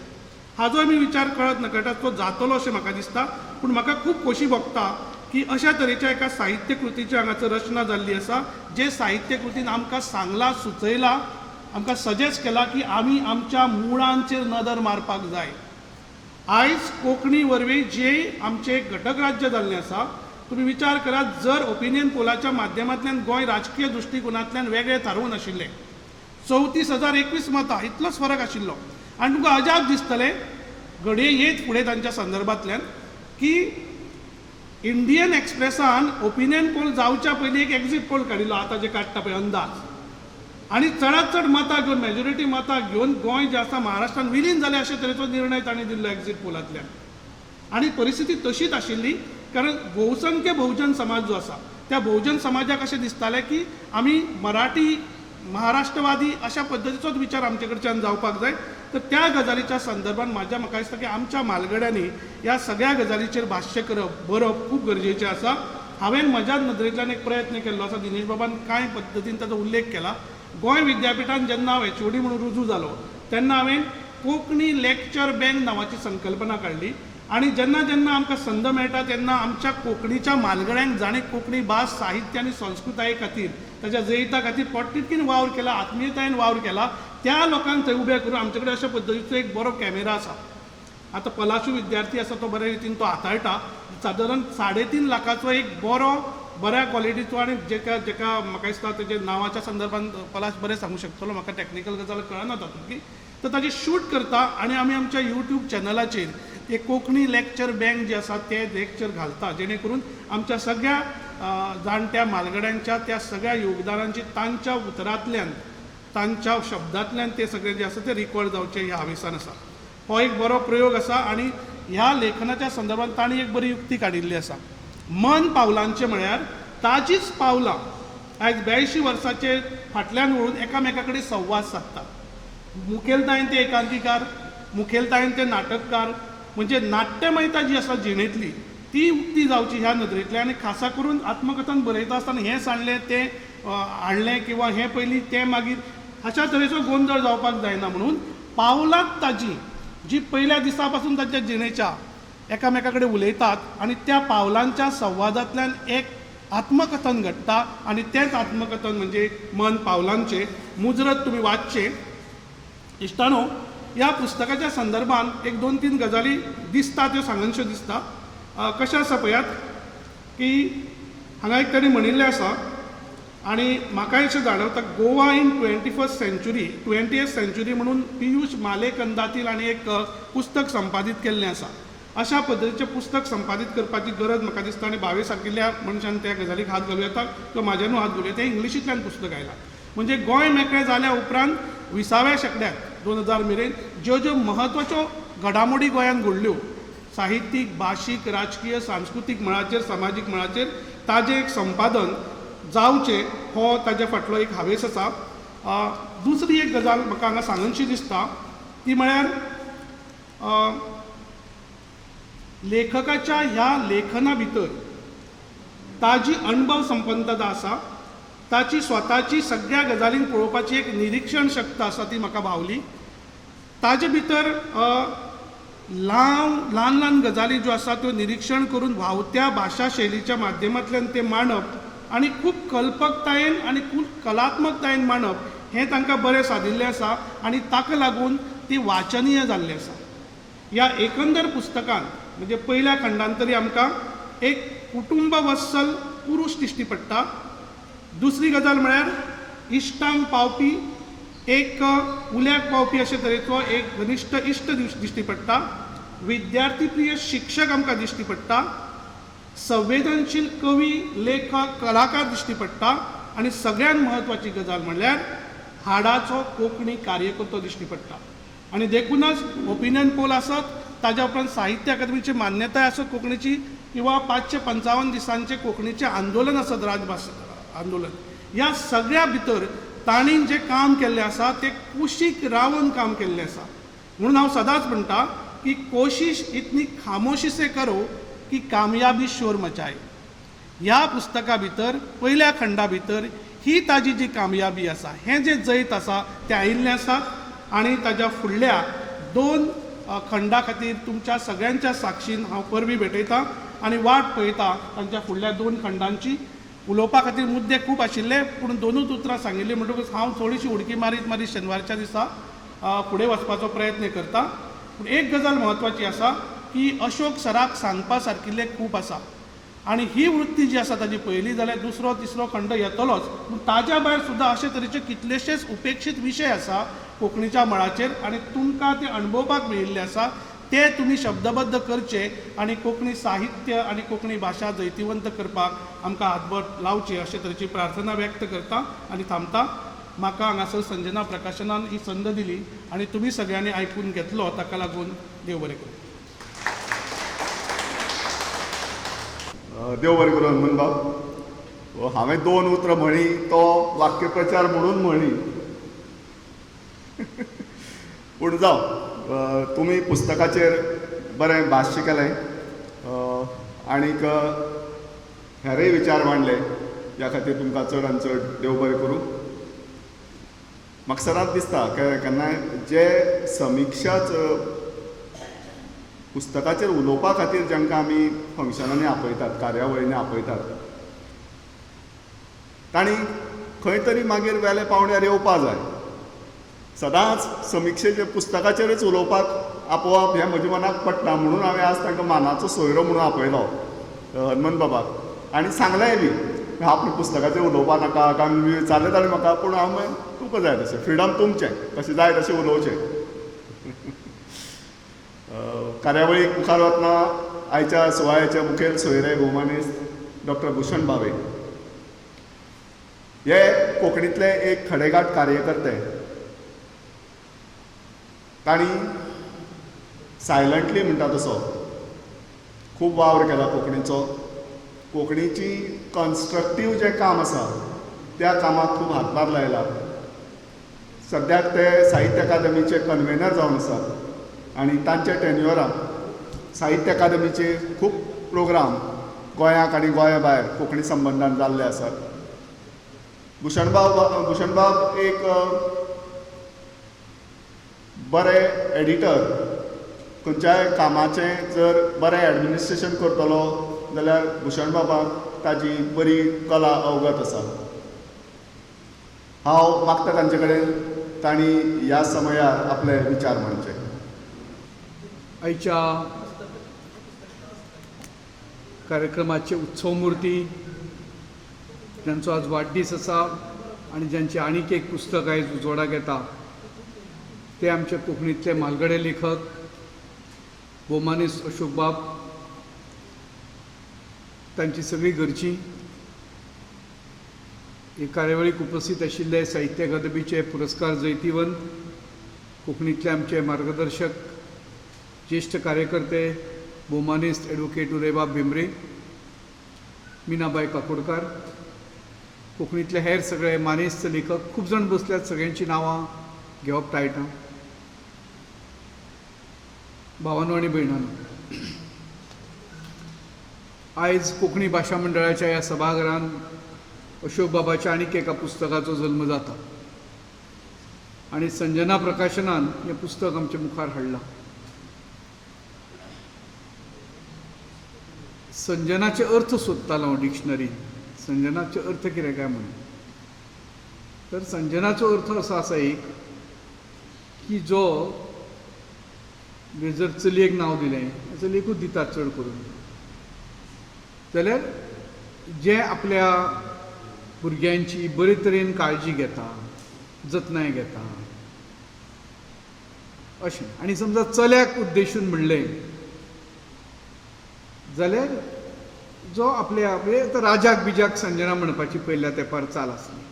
हाजोय मी विचार कळत नकळत तो जातलो अशें म्हाका दिसता. पूण म्हाका खूब खोशी भोगता की अशा तरेच्या एका साहित्य कृतीची हांगासर रचना जाल्ली आसा, जे साहित्य कृतीन आमकां सांगलां, सुचयलां, आमकां सजेस्ट केला की आमी आमच्या मुळांचेर नदर मारपाक जाय. आयज कोंकणी वरवीं जे आमचे घटक राज्य जाल्लें आसा, तुमी विचार करात, जर ओपिनियन पोलाच्या माध्यमांतल्यान गोंय राजकीय दृश्टिकोनांतल्यान वेगळें थारोवन आशिल्लें, 34,021 मतां, इतलोच फरक आशिल्लो, आनी तुमकां अजाप दिसतलें घडये येत फुडें तांच्या संदर्भांतल्यान की इंडियन एक्सप्रेसान ओपिनियन पोल जावच्या पयलीं एक एक्झीट पोल काडिल्लो, आतां जे काडटा पळय अंदाज, आनी चडांत चड मतां घेवन, मेजॉरिटी मतां घेवन गोंय जे आसा महाराष्ट्रान विलीन जालें अशे तरेचो निर्णय तांणी दिल्लो एक्झीट पोलांतल्यान. आनी परिस्थिती तशीच आशिल्ली, कारण बहुसंख्य बहुजन समाज जो आसा, त्या बहुजन समाजाक अशें दिसतालें की आमी मराठी महाराष्ट्रवादी अशा पद्दतीचोच विचार आमचे कडच्यान जावपाक जाय. तर त्या गजालीच्या संदर्भात म्हाका दिसता की आमच्या म्हालगड्यांनी ह्या सगळ्या गजालीचेर भाश्य करप, बरोवप खूब गरजेचें आसा. हांवें म्हज्या नदरेंतल्यान एक प्रयत्न केल्लो आसा. दिनेश बाबान कांय पद्दतीन ताचो उल्लेख केला. गोंय विद्यापीठान जेन्ना हांव HOD म्हणून रुजू जालो तेन्ना हांवें कोंकणी लेक्चर बँक नांवाची संकल्पना काडली, आनी जेन्ना जेन्ना आमकां संद मेळटा तेन्ना आमच्या कोंकणीच्या म्हालगड्यांक जाणें कोंकणी भास, साहित्य आनी संस्कृताये खातीर, ताच्या जैता खातीर पोटतिडकीन वावर केला, आत्मीयतायेन वावर केला, त्या लोकांक थंय उबे करून आमचे कडेन अशा पद्दतीचो एक बरो कॅमेरा आसा. आतां पलाशू विद्यार्थी आसा तो बऱ्या रितीन तो हाताळटा. सादारण 3.5 लाखाचो एक बऱ्या क्वॉलिटीचो, आनी जेका म्हाका दिसता तेजे नांवाच्या संदर्भान पलाश बरें सांगूं शकतलो, म्हाका टॅक्निकल गजाल कळना तातूंतली, तर ताजें शूट करता आनी आमी आमच्या यूट्यूब चॅनलाचेर एक कोंकणी लेक्चर बँक जे आसा ते लेक्चर घालता, जेणे करून आमच्या सगळ्या जाणट्या म्हालगड्यांच्या त्या सगळ्या योगदानांची तांच्या उतरांतल्यान, तांच्या शब्दांतल्यान ते सगळे जे आसा ते रिकॉर्ड जावचे ह्या हावेसान आसा. हो एक बरो प्रयोग आसा. आनी ह्या लेखनाच्या संदर्भात तांणी एक बरी युक्ती काडिल्ली आसा. मन पावलांचे म्हळ्यार ताजीच पावलां आयज 82 वर्सांचे फाटल्यान वळून एकामेका कडेन संवाद सादतात. मुखेलतायेन ते एकांकीकार, मुखेलतायेन ते नाटककार, म्हणजे नाट्यमयता जी आसा जिणेंतली ती उक्ती जावची ह्या नदरेंतल्यान. आनी खासा करून आत्मकथन बरयता आसतना हें सांडलें तें हाडलें किंवा हें पयलीं तें मागीर, अशा तरेचो गोंधळ जावपाक जायना म्हणून पावलांत ताजी जी पयल्या दिसा पासून तांच्या जिणेच्या एकामेका कडेन उलयतात, आनी त्या पावलांच्या संवादांतल्यान एक आत्मकथन घडटा, आनी तेंच आत्मकथन म्हणजे मन पावलांचे. मुजरत तुमी वाचचें. इश्टानो, ह्या पुस्तकाच्या संदर्भात एक 2-3 गजाली दिसता त्यो सांगनश्यो दिसता. कशें आसा पळयात की हांगा एक तरी म्हणिल्लें आसा, आनी म्हाकाय अशें जाणवता, गोवा इन 20th सेंच्युरी म्हणून पियूष मालेकंदातील आनी एक पुस्तक संपादीत केल्लें आसा. अशा पद्दतीचें पुस्तक संपादीत करपाची गरज म्हाका दिसता, आनी 22 सारकिल्ल्या मनशान त्या गजालीक हात घालूं येता किंवा म्हाज्यानूय हात घालूं येता. तें इंग्लिशींतल्यान पुस्तक आयलां. म्हणजे गोंय मेकळें जाल्या उपरांत 20व्या शेंकड्यात 2000 मेरेन ज्यो ज्यो म्हत्वाच्यो घडामोडी गोंयांत घडल्यो, साहित्यीक, भाशीक, राजकीय, सांस्कृतीक मळाचेर, सामाजीक मळाचेर, ताजें एक संपादन जावचें हो ताज्या फाटलो एक हावेस आसा. दुसरी एक गजाल म्हाका हांगा सांगनशी दिसता ती म्हळ्यार लेखकाच्या ह्या लेखना भितर ताजी अणभव संपन्नता आसा, ताची स्वताची सगळ्या गजालींक पळोवपाची एक निरीक्षण शक्त आसा ती म्हाका भावली. ताजे भितर ल्हान ल्हान गजाली ज्यो आसा त्यो निरीक्षण करून व्हांवत्या भाशा शैलीच्या माध्यमांतल्यान ते मांडप, आनी खूब कल्पकतायेन आनी खूब कलात्मकतायेन मांडप हें तांकां बरें सादिल्लें आसा, आनी ताका लागून ती वाचनीय जाल्ली आसा. ह्या एकंदर पुस्तकान म्हणजे पयल्या खंडांत तरी आमकां एक कुटुंब वत्सल पुरूश दिश्टी पडटा. दुसरी गजाल म्हळ्यार इश्टांक पावपी एक उल्याक पावपी अशे तरेचो एक घनिश्ट इश्ट दिश्टी पडटा. विद्यार्थी प्रिय शिक्षक आमकां दिश्टी पडटा. संवेदनशील कवी, लेखक, कलाकार दिश्टी पडटा. आनी सगळ्यात म्हत्वाची गजाल म्हणल्यार हाडाचो कोंकणी कार्यकर्तो दिश्टी पडटा. आनी देखूनच ओपिनियन पोल आसत, ताज्या उपरांत साहित्य अकादमीची मान्यताय आसत कोंकणीची, किंवा 555 दिसांचे कोंकणीचें आंदोलन आसत, राजभास आंदोलन, ह्या सगळ्या भितर तांणी जें काम केल्लें आसा तें कुशीक रावन काम केल्लें आसा. म्हणून हांव सदांच म्हणटा की कोशिश इतनी खामोशी से करो की कामयाबी शोर मचाए. ह्या पुस्तका भितर पयल्या खंडा भितर ही ताजी जी कामयाबी आसा, हें जें जैत आसा तें आयिल्लें आसा. आनी ताज्या फुडल्या 2 खंडा खातीर तुमच्या सगळ्यांच्या साक्षीन हांव परबी भेटयतां आनी वाट पळयतां तांच्या फुडल्या 2 खंडांची. उलोवपा खातीर मुद्दे खूब आशिल्ले, पूण 2च उतरां सांगिल्लीं म्हणटकूच हांव थोडीशी उडकी मारीत शेनवारच्या दिसा फुडें वचपाचो प्रयत्न करतां. पूण एक गजाल म्हत्वाची आसा की अशोक सराक सांगपा सारकिल्लें खूब आसा आनी ही वृत्ती जी आसा ताजी पयली जाल्यार 2रो 3रो खंड येतलोच, पूण ताज्या भायर सुद्दां अशे तरेचे कितलेशेच उपेक्षीत विशय आसा कोंकणीच्या मळाचेर आनी तुमकां ते अणभवपाक मेळिल्ले आसा. ते तुमी शब्दबद्ध करचे आनी कोंकणी साहित्य आनी कोंकणी भाशा जैतिवंत करपाक आमकां हातभर लावचे अशे तरेची प्रार्थना व्यक्त करता आनी थांबता. म्हाका हांगासर संजना प्रकाशनान ही संद दिली आनी तुमी सगळ्यांनी आयकून घेतलो, ताका लागून देव बरें करूं. देव बरें करूं हनुमान बाब. हांवें 2 उतरां म्हळी, तो वाक्यप्रचार म्हणून म्हळी. पूण जावं, तुमी पुस्तकाचेर बरें भाश्य केलें आनीक हेरय विचार मांडले, ह्या खातीर तुमकां चड आनी चड देव बरें करूं. म्हाका सदांच दिसता केन्नाय जे समिक्षाच पुस्तकाचेर उलोवपा खातीर जांकां आमी फंक्शनांनी आपयतात, कार्यावळींनी आपयतात, तांणी खंय तरी मागीर वेले पावण्यार येवपा जाय. सदांच समिक्षेच्या पुस्तकाचेरच उलोवपाक आपोवप हें म्हज्या मनाक पडटा, म्हणून हांवें आज तांकां मानाचो सोयरो म्हणून आपयलो हनुमान बाबाक. आनी सांगलेंय बी आपल्या पुस्तकाचेर उलोवपा नाका, कारण विचारलें ताणें म्हाका, पूण हांव तुका जाय तशें फ्रिडम तुमचें, कशें जाय तशें उलोवचें. कार्यावळीक मुखार वतना आयच्या सुवाळ्याचे मुखेल सोयरे भोवमानीस्त डॉक्टर भुशण भावे हे कोंकणींतले एक खडेगाठ कार्यकर्ते. तांणी सायलंटली म्हणटा तसो खूब वावर केला कोंकणीचो. कोंकणीची कन्स्ट्रक्टीव जें काम आसा त्या कामाक खूब हातभार लायला. सद्याक ते साहित्य अकादमीचे कन्वेनर जावन आसात आनी तांच्या टेन्युअरांत साहित्य अकादमीचे खूब प्रोग्राम गोंयांत आनी गोंया भायर कोंकणी संबंदान जाल्ले आसात. भुशणबाब एक बरे एडिटर, खंयच्याय कामाचें जर बरें एडमिनिस्ट्रेशन करतलो जाल्यार भुशणबाबाक ताजी बरी कला अवगत आसा. हांव मागता तांचे कडेन तांणी ह्या समयार आपले विचार मांडचे. आयच्या कार्यक्रमाचे उत्सव मुर्ती ज्यांचो आज वाडदीस आसा आनी ज्यांचे आनीक एक पुस्तक आयज उजवाडाक येता ते आमचे कोंकणींतले म्हालगडे लेखक भोवमानीस अशोक बाब, तांची सगळीं घरचीं. हे कार्यावळीक उपस्थित आशिल्ले साहित्य अकादमीचे पुरस्कार जैतिवंत कोंकणींतले आमचे मार्गदर्शक ज्येश्ठ कार्यकर्ते भोवमानीस्त एडवोकेट उदयबाब भेंब्रे, मिनाबाई काकोडकार, कोंकणींतले हेर सगळे मानेस्त लेखक खूब जाण बसल्यात. सगळ्यांची नांवां घेवप टाळटां. भावांनो आनी भयणांनो, आयज कोंकणी भाशा मंडळाच्या ह्या सभाघरांत अशोक बाबाच्या आनीक एका पुस्तकाचो जल्म जाता आनी संजना प्रकाशनान हें पुस्तक आमच्या मुखार हाडलां. संजनाचे अर्थ सोदतालो हांव डिक्शनरीन. संजनाचे अर्थ कितें काय म्हणून, तर संजनाचो अर्थ असो आसा एक की जो जर चलयेक नांव दिलें, चलयेकूच दितात चड करून, जाल्यार जे आपल्या भुरग्यांची बरे तरेन काळजी घेता, जतनाय घेता अशें. आनी समजा चल्याक उद्देशून म्हणलें जाल्यार जो आपल्या राजाक बिजाक संजना म्हणपाची पयल्या तेंपार चाल आसली,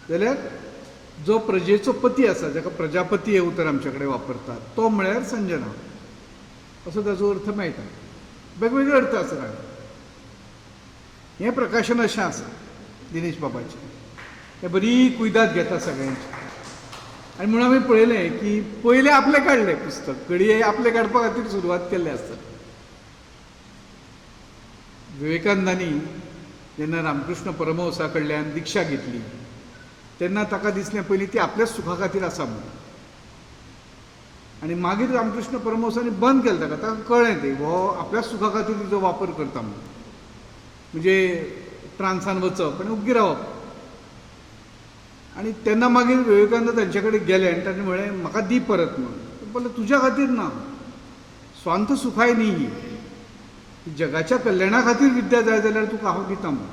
जाल्यार जो प्रजेचो पती आसा, जाका प्रजापती हे उतर आमचे कडेन वापरतात, तो म्हळ्यार संजना असो ताचो अर्थ मेळटा. वेगवेगळे अर्थ आसा ताणें. हें प्रकाशन अशें आसा दिनेश बाबाचें, हें बरी कुयदाद घेता सगळ्यांची. आनी म्हणून हांवें पळयलें की पयलें आपलें काडलें पुस्तक, घडये आपलें काडपा खातीर सुरवात केल्ली आसता. विवेकानंदानी जेन्ना रामकृष्ण परमहंसा कडल्यान दिक्षा घेतली तेन्ना ताका दिसलें पयलीं ती आपल्याच सुखा खातीर आसा म्हणून. आनी मागीर रामकृष्ण परमहंसांनी बंद केलें ताका कळ्ळें तें हो आपल्या सुखा खातीर तिचो वापर करता म्हणून, म्हणजे ट्रान्सान वचप आनी ओग्गी रावप. आनी तेन्ना मागीर विवेकानंद तांचे कडेन गेले आनी ताणें म्हळें म्हाका दी परत म्हणून. बोले तुज्या खातीर ना, स्वांत सुखाय न्ही ही, जगाच्या कल्याणा खातीर विद्या जाय जाल्यार तुका हांव दिता म्हणून.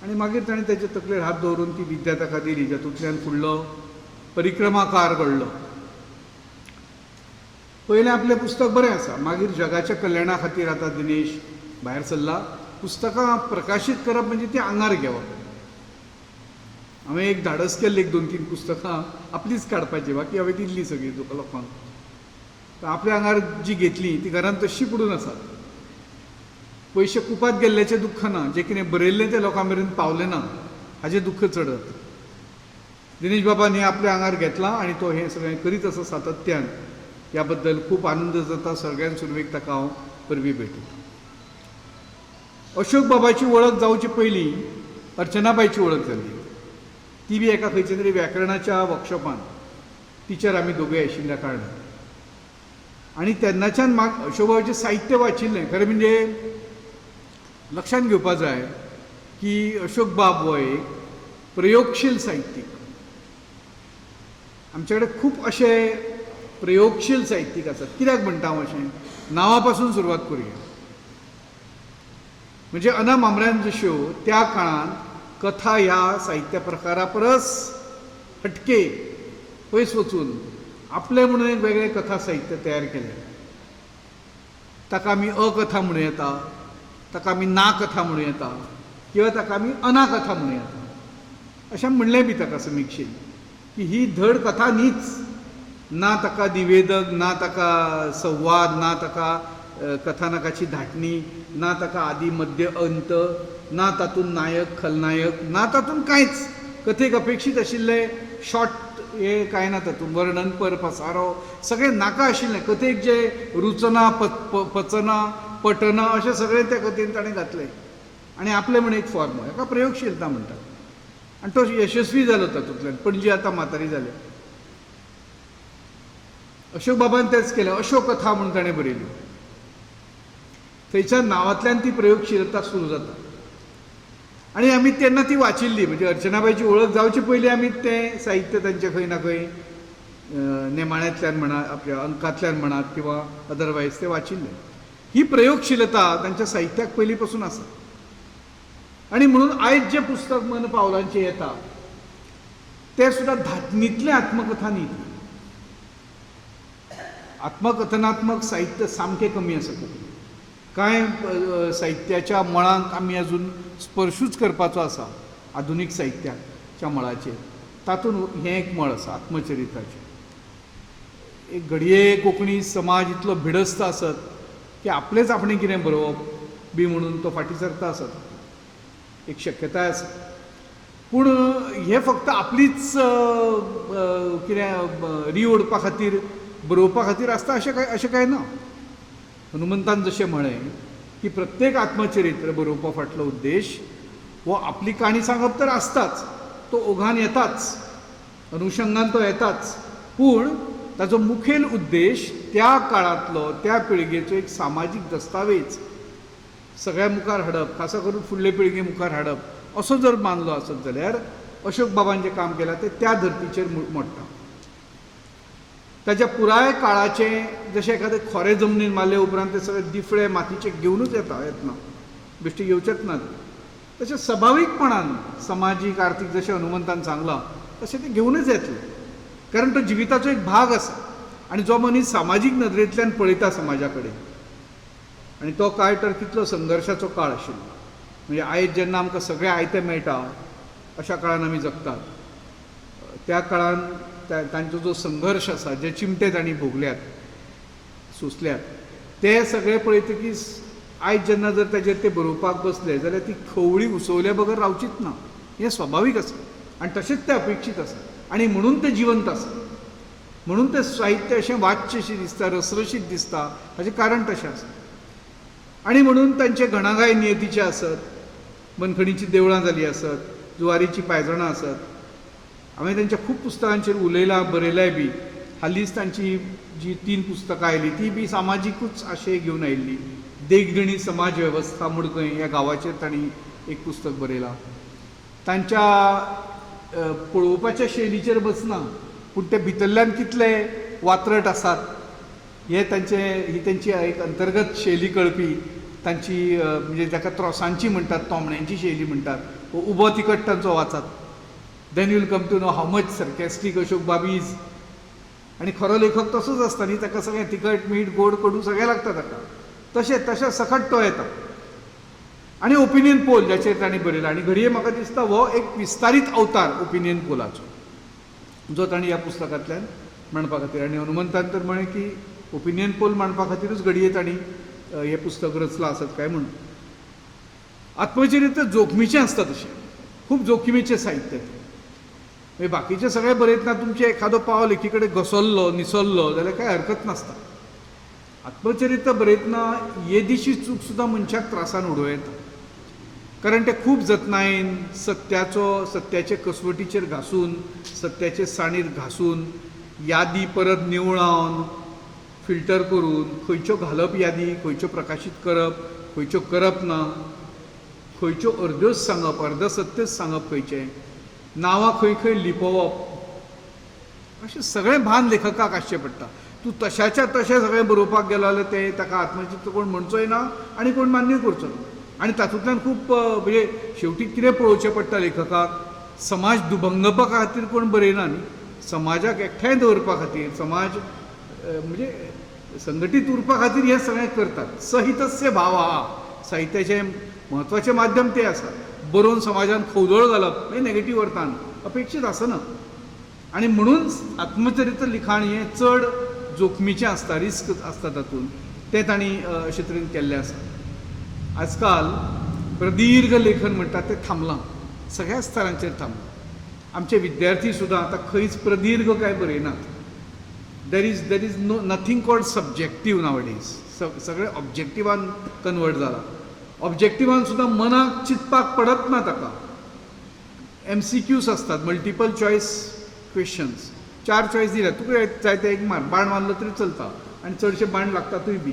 आनी मागीर ताणें ताचे तकलेर हात दवरून ती विद्या ताका दिली, जातूंतल्यान फुडलो परिक्रमाकार घडलो. पयलें आपलें पुस्तक बरें आसा, मागीर जगाच्या कल्याणा खातीर आतां दिनेश भायर सरला. पुस्तकां प्रकाशीत करप म्हणजे ती आंगार घेवप. हांवें एक धाडस केल्लें, एक 2-3 पुस्तकां आपलीच काडपाची, बाकी हांवें दिल्लीं सगळीं तुका लोकांक. आपल्या आंगार जी घेतली ती घरांत तशी पडून आसात. पयशे कुपात गेल्ल्याचें दुख्ख ना, जें कितें बरयल्लें तें लोकां मेरेन पावलें ना हाजें दुख्ख चड जाता. दिनेश बाबान हें आपल्या आंगार घेतलां आनी तो हें सगळें करीत आसा सातत्यान. ह्या बद्दल खूब आनंद जाता. सगळ्यान सुरवेक ताका हांव परबीं भेटयता. अशोक बाबाची वळख जावचे पयलीं अर्चनाबाईची वळख जाल्ली. ती बी एका खंयच्या तरी व्याकरणाच्या वर्कशॉपान टिचर आमी दोगूय आशिल्ल्या कारणान. आनी तेन्नाच्यान म्हाका अशोक बाबाचें साहित्य वाचिल्लें. खरें म्हणजे लक्षांत घेवपा जाय की अशोक बाब हो एक प्रयोगशील साहित्यीक. आमचे कडेन खूब अशे प्रयोगशील साहित्यीक आसात. कित्याक म्हणटा हांव अशें, नांवा पासून सुरवात करुया. म्हणजे अना मामऱ्यान जश्यो त्या काळांत कथा ह्या साहित्य प्रकारा परस हटके पयस वचून आपले म्हणून एक वेगळें कथा साहित्य तयार केलें. ताका आमी अकथा म्हणूं येता, ताका आमी ना कथा म्हणूं येता, किंवा ताका आमी अनाकथा म्हणूं येता. अशें म्हणलें बी ताका समिक्षेन की ही धड कथा न्हीच. ना ताका निवेदक, ना ताका संवाद, ना ताका कथानकाची धाटणी, ना ताका आदी मध्य अंत, ना तातूंत नायक खलनायक, ना तातूंत कांयच. कथेक अपेक्षीत आशिल्ले शॉर्ट हे कांय ना तातूंत, वर्णनपर पसारो सगळें नाका आशिल्लें. कथेक जे रुचना पचना पटना अशें सगळें त्या कथेन ताणें घातलें आनी आपलें म्हण एक फॉर्म. हाका प्रयोगशीलता म्हणटात. आनी तो यशस्वी जालो तातूंतल्यान. पणजी आतां म्हातारी जाले. अशोक बाबान तेंच केलें. अशोक कथा म्हणून ताणें बरयली. थंयच्या नांवांतल्यान ती प्रयोगशीलता सुरू जाता. आनी आमी तेन्ना ती वाचिल्ली. म्हणजे अर्चनाबाईची वळख जावचे पयलीं आमी तें साहित्य तांचें खंय ना खंय नेमाळ्यांतल्यान म्हणा, आपल्या अंकांतल्यान म्हणात किंवा अदरवायज तें वाचिल्लें. ही प्रयोगशीलता तांच्या साहित्याक पयलीं पासून आसा. आनी म्हणून आयज जें पुस्तक मन पावलांचें येता तें सुद्दां धाटणींतलें आत्मकथा न्ही. आत्मकथनात्मक साहित्य सामकें कमी आसा. कांय साहित्याच्या मळांक आमी अजून स्पर्शूच करपाचो आसा आधुनीक साहित्याच्या मळाचेर. तातूंत हें एक मळ आसा आत्मचरित्राचें. एक घडये कोंकणी समाज इतलो भिडस्त आसत की आपलेच आपणें कितें बरोवप बी म्हणून तो फाटीं सरता आसत. एक शक्यताय आसा. पूण हें फक्त आपलीच कितें री ओडपा खातीर बरोवपा खातीर आसता अशें कांय ना. हनुमंतान जशें म्हळें की प्रत्येक आत्मचरित्र बरोवपा फाटलो उद्देश हो आपली काणी सांगप तर आसताच, तो ओघान येताच, अनुशंगान तो येताच, पूण ताचो मुखेल उद्देश त्या काळांतलो त्या पिळगेचो एक सामाजीक दस्तावेज सगळ्या मुखार हाडप, खासा करून फुडले पिळगे मुखार हाडप असो जर मानलो आसत जाल्यार अशोक बाबान जें काम केलां तें त्या धर्तीचेर मोडटा. ताच्या पुराय काळाचें जशें एखादें खोरे जमनीन मारले उपरांत ते सगळे दिफळे मातयेचे घेवनूच येतना बेश्टे येवचेच नात. तशें स्वाभावीकपणान समाजीक आर्थीक जशें हनुमंतान सांगलां तशें ते घेवनूच येतले. कारण तो जिविताचो एक भाग आसा आनी जो मनीस सामाजीक नदरेंतल्यान पळयता समाजा कडेन. आनी तो काळ तर कितलो संघर्शाचो काळ आशिल्लो. म्हणजे आयज जेन्ना आमकां सगळें आयतें मेळटा अशा काळान आमी जगतात, त्या काळान तांचो जो संघर्श आसा, जे चिमटे तांणी भोगल्यात सोंसल्यात, ते सगळे पळयतकीच आयज जेन्ना जर ताचेर ते बरोवपाक बसले जाल्यार ती खवळी उसवल्या बगर रावचीच ना. हें स्वाभावीक आसा आनी तशेंच तें अपेक्षीत आसा आनी म्हणून तें जिवंत आसा. म्हणून तें साहित्य अशें वाच्यशें दिसता, रसरशीत दिसता. हाचें कारण तशें आसा. आनी म्हणून तांचे घणाघाय नियतीचे आसत, बंदखणीचीं देवळां जालीं आसत, जुवारीचीं पायजणां आसत. हांवें तांच्या खूब पुस्तकांचेर उलयलां, बरयलांय बी. हालींच तांची जी 3 पुस्तकां आयली ती बी सामाजीकूच आशय घेवन आयिल्ली. देखदिणी समाज वेवस्था म्हूण खंय ह्या गांवाचेर तांणी एक पुस्तक बरयलां. तांच्या पळोवपाच्या शैलीचेर बसना, पूण ते भितरल्यान कितले वात्रट आसात हे ही तेंची एक अंतर्गत शैली कळपी तांची म्हणजे जाका त्रॉसांची म्हणटात, तोमण्यांची शैली म्हणटात, उबो तिकट तांचो वाचात. Then you will come to know how much sarcastic Ashok बाबी इज. आनी खरो लेखक तसोच आसता न्ही, ताका सगळें तिखट मीठ गोड कडू सगळें लागता ताका. तशें सकट तो येता. आनी ओपिनियन पोल जाचेर तांणी बरयला. आनी घडये म्हाका दिसता हो एक विस्तारीत अवतार ओपिनियन पोलाचो जो तांणी ह्या पुस्तकांतल्यान मांडपा खातीर. आनी हनुमंतान तर म्हळें की ओपिनियन पोल मांडपा खातीरूच घडये तांणी हें पुस्तक रचलां आसत काय म्हणून. आत्मचरित्र जोखमीचें आसता तशें, खूब जोखमीचें साहित्य तें. म्हणजे बाकीचे सगळे बरयतना तुमचे एखादो पावल एकी कडेन घसरलो निसरलो जाल्यार कांय हरकत नासता. आत्मचरित्र बरयतना येदीशी चूक सुद्दां मनशाक त्रासान उडोवं येता. कारण ते खूब जतनायेन सत्याचे कसवटीचेर घासून, सत्याचे साणीर घासून, यादी परत निवळावन फिल्टर करून खंयच्यो घालप यादी, खंयच्यो प्रकाशीत करप, खंयच्यो करप ना, खंयच्यो अर्द्योच सांगप, अर्धसत्यच सांगप, खंयचें नांवां खंय खंय लिपोवप, अशें सगळें भान लेखकाक आसचें पडटा. तूं तशाच्या तशें सगळें बरोवपाक गेलो जाल्यार तें ताका आत्मचित्र कोण म्हणचोय ना आनी कोण मान्य करचो ना. आनी तातूंतल्यान खूब म्हणजे शेवटी कितें पळोवचें पडटा लेखकाक, समाज दुभंगपा खातीर कोण बरयना न्ही, समाजाक एकठांय दवरपा खातीर, समाज म्हणजे संघटीत उरपा खातीर हें सगळें करतात. सहितस्य भाव आहा साहित्याचें म्हत्वाचें माध्यम तें आसा. बरोवन समाजान खवदळ घालप हें नेगेटीव अर्थान अपेक्षीत आसना. आनी म्हणून आत्मचरित्र लिखाण हें चड जोखमीचें आसता, रिस्क आसता तातूंत. तें तांणी अशे तरेन केल्लें आसा. आजकाल प्रदीर्घ लेखन म्हणटात तें थांबलां, सगळ्या स्तरांचेर थांबलां. आमचे विद्यार्थी सुद्दां आतां खंयच प्रदीर्घ काय बरयनात. There is nothing called subjective now days. सगळें ऑब्जेक्टिवान कन्वर्ट जालां. ऑब्जेक्टिवान सुद्दां मनाक चिंतपाक पडत ना ताका. MCQs आसतात, मल्टिपल चॉयस क्वेश्चन्स. 4 चॉयस दिल्यात, तुका जाय ते एक मार, बाण मारलो तरी चलता आनी चडशे बाण लागतातूय बी.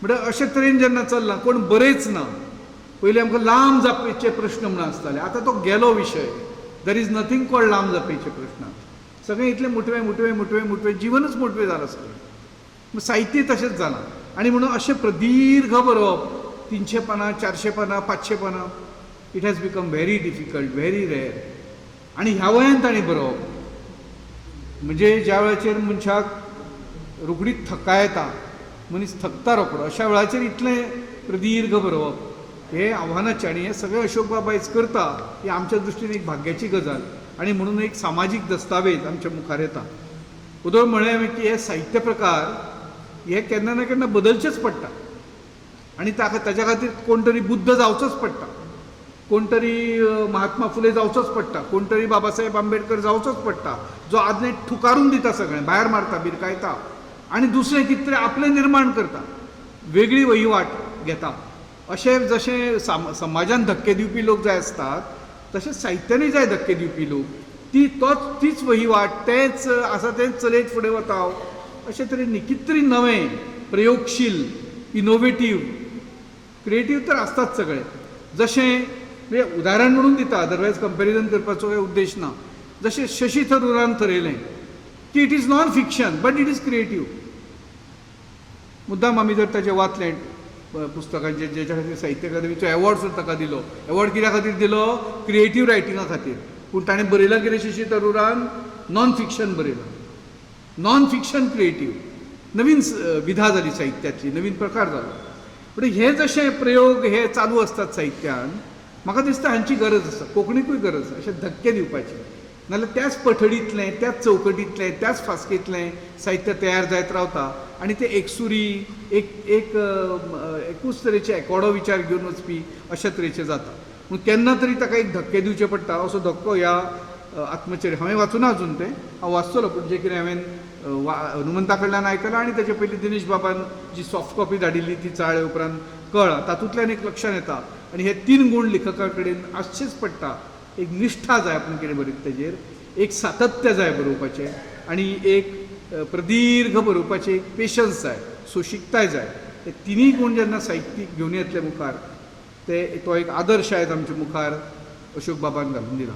म्हणल्यार अशे तरेन जेन्ना चल्लां, कोण बरेच ना. पयलीं आमकां लांब जापेचे प्रश्न म्हणून आसताले, आतां तो गेलो विशय. देर इज नथींग कॉल्ड लांब जापेचे प्रश्न. सगळें इतलें मुटवें जिवनच मुटवें जालां सगळें. साहित्य तशेंच जालां. आनी म्हणून अशें प्रदीर्घ बरोवप 300 पानां, 400 पानां, 500 पानां, it has become very difficult, very rare. आनी ह्या वयान ताणें बरोवप म्हणजे ज्या वेळाचेर मनशाक रोखडीच थकाय येता, मनीस थकता रोखडो, अशा वेळाचेर इतलें प्रदीर्घ बरोवप हें आव्हानाचें. आनी हें सगळें अशोक बाबा आयज करता ही आमच्या दृश्टीन एक भाग्याची गजाल. आनी म्हणून एक सामाजीक दस्तावेज आमच्या मुखार येता. उदो म्हळें हांवें की हे साहित्य प्रकार हे केन्ना ना केन्ना बदलचेच पडटा. आनी ताच्या खातीर कोण तरी बुद्ध जावचोच पडटा, कोण तरी महात्मा फुले जावचोच पडटा, कोण तरी बाबासाहेब आंबेडकर जावचोच पडटा, जो आदलें ठुकारून दिता, सगळें भायर मारता, भिरकायता आनी दुसरें कितें तरी आपलें निर्माण करता, वेगळी वहिवाट घेता. अशें जशें समाजान धक्के दिवपी लोक जाय आसतात तशें साहित्यानूय जाय धक्के दिवपी लोक. तीच वहिवाट, तेंच आसा तेंच चलयत फुडें वता. अशें तरेन कितें तरी नवें, प्रयोगशील, इनोवेटीव, क्रिएटीव तर आसताच सगळें. जशें म्हणजे उदाहरण म्हणून दिता, अदरवायज कंपॅरिजन करपाचो काही उद्देश ना. जशें शशी थरुरान ठरयलें की it is non fiction but it is creative. मुद्दाम आमी जर ताचें वाचलें पुस्तकांचे, जेच्या खातीर साहित्य अकादमीचो एवॉर्ड सुद्दां ताका दिलो. एवॉर्ड कित्या खातीर दिलो? क्रिएटीव रायटिंगा खातीर. पूण ताणें बरयलां कितें शशी थरुरान? नॉन फिक्शन बरयलां. Non fiction creative. नवीन विधा जाली साहित्यातली, नवीन प्रकार जालो. पण हे जशे प्रयोग हे चालू असतात साहित्यान, म्हाका दिसता हांची गरज आसा, कोंकणीकूय गरज आसा अशे धक्के दिवपाचे. नाजाल्यार त्याच पठडींतलें, त्याच चौकटींतलें, त्याच फास्केंतलें साहित्य तयार जायत रावता आनी तें एकसुरी एकूच तरेचे एकोडो विचार घेवन वचपी अशा तरेचें जाता. पूण केन्ना तरी ताका एक धक्के दिवचे पडटा. असो धक्को ह्या आत्मचरित्र हांवें वाचूना अजून तें, हांव वाचतलो, पूण जें कितें हांवें हनुमंता कडल्यान आयकलां आनी ताचे पयलीं दिनेश बाबान जी सॉफ्ट कॉपी धाडिल्ली ती चाळे उपरांत कळ्ळां, तातूंतल्यान एक लक्षांत येता. आनी हे 3 गूण लेखका कडेन आसचेच पडटा. एक निश्ठा जाय आपूण कितें बरयता तेजेर, एक सातत्य जाय बरोवपाचें, आनी एक प्रदीर्घ बरोवपाची एक पेशन्स जाय, सोशिकताय जाय. हे तिनूय गुण जेन्ना साहित्यीक घेवन येतले मुखार तो एक आदर्श आयज आमच्या मुखार अशोक बाबान घालून दिला.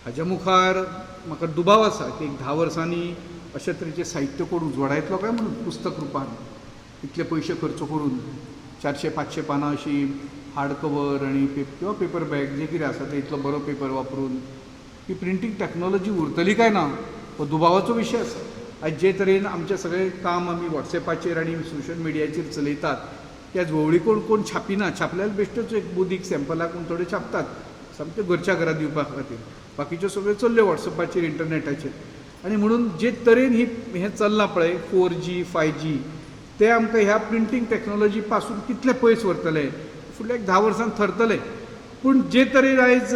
हाच्या मुखार म्हाका दुबाव आसा की एक 10 वर्सांनी अशे तरेचे साहित्य कोण उजवाडा येतलो काय म्हणून पुस्तक रुपान इतले पयशे खर्च करून 400-500 पानां अशी हार्ड कवर आनी किंवा पेपर बॅग जे कितें आसा ते इतलो बरो पेपर वापरून ही प्रिंटींग टॅक्नॉलॉजी उरतली काय ना हो दुबावाचो विशय आसा. आज जे तरेन आमचें सगळें काम आमी वॉट्सॅपाचेर आनी सोशल मिडियाचेर चलयतात त्या व्हवळी कोण छापिना, छापल्यार बेश्टोच एक बुदीक सॅम्पलाक कोण थोडे छापतात सामके घरच्या घरात दिवपा खातीर. बाकीच्यो सगळ्यो चल्ल्यो वॉट्सॅपाचेर इंटरनॅटाचेर. आनी म्हणून जे तरेन हें चल्लां पळय 4G 5G ते आमकां ह्या प्रिंटींग टॅक्नॉलॉजी पासून कितले पयस व्हरतले फुडल्या एक 10 वर्सांत थरतले. पूण जे तरेन आयज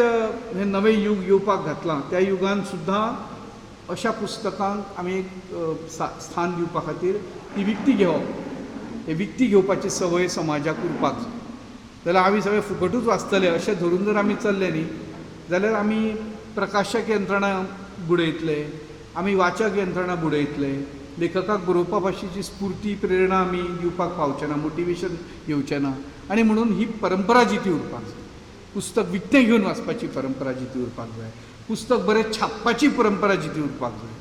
हें नवें युग येवपाक घातलां त्या युगान सुद्दां अशा पुस्तकांक आमी एक स्थान दिवपा खातीर ती विकती घेवप, हे विकती घेवपाची संवय समाजाक उरपाक जाय. जाल्यार आमी सगळे फुकटूच वाचतले अशें धरून जर आमी चल्ले न्ही जाल्यार आमी प्रकाशक यंत्रणा बुडयतले, आमी वाचक यंत्रणा बुडयतले, लेखकाक बरोवपा भाशेची स्फूर्ती प्रेरणा आमी दिवपाक पावचे ना, मोटिवेशन येवचें ना. आनी म्हणून ही परंपरा जिती उरपाक जाय. पुस्तक विकतें घेवन वाचपाची परंपरा जिती उरपाक जाय. पुस्तक बरें छापपाची परंपरा जिती उरपाक जाय.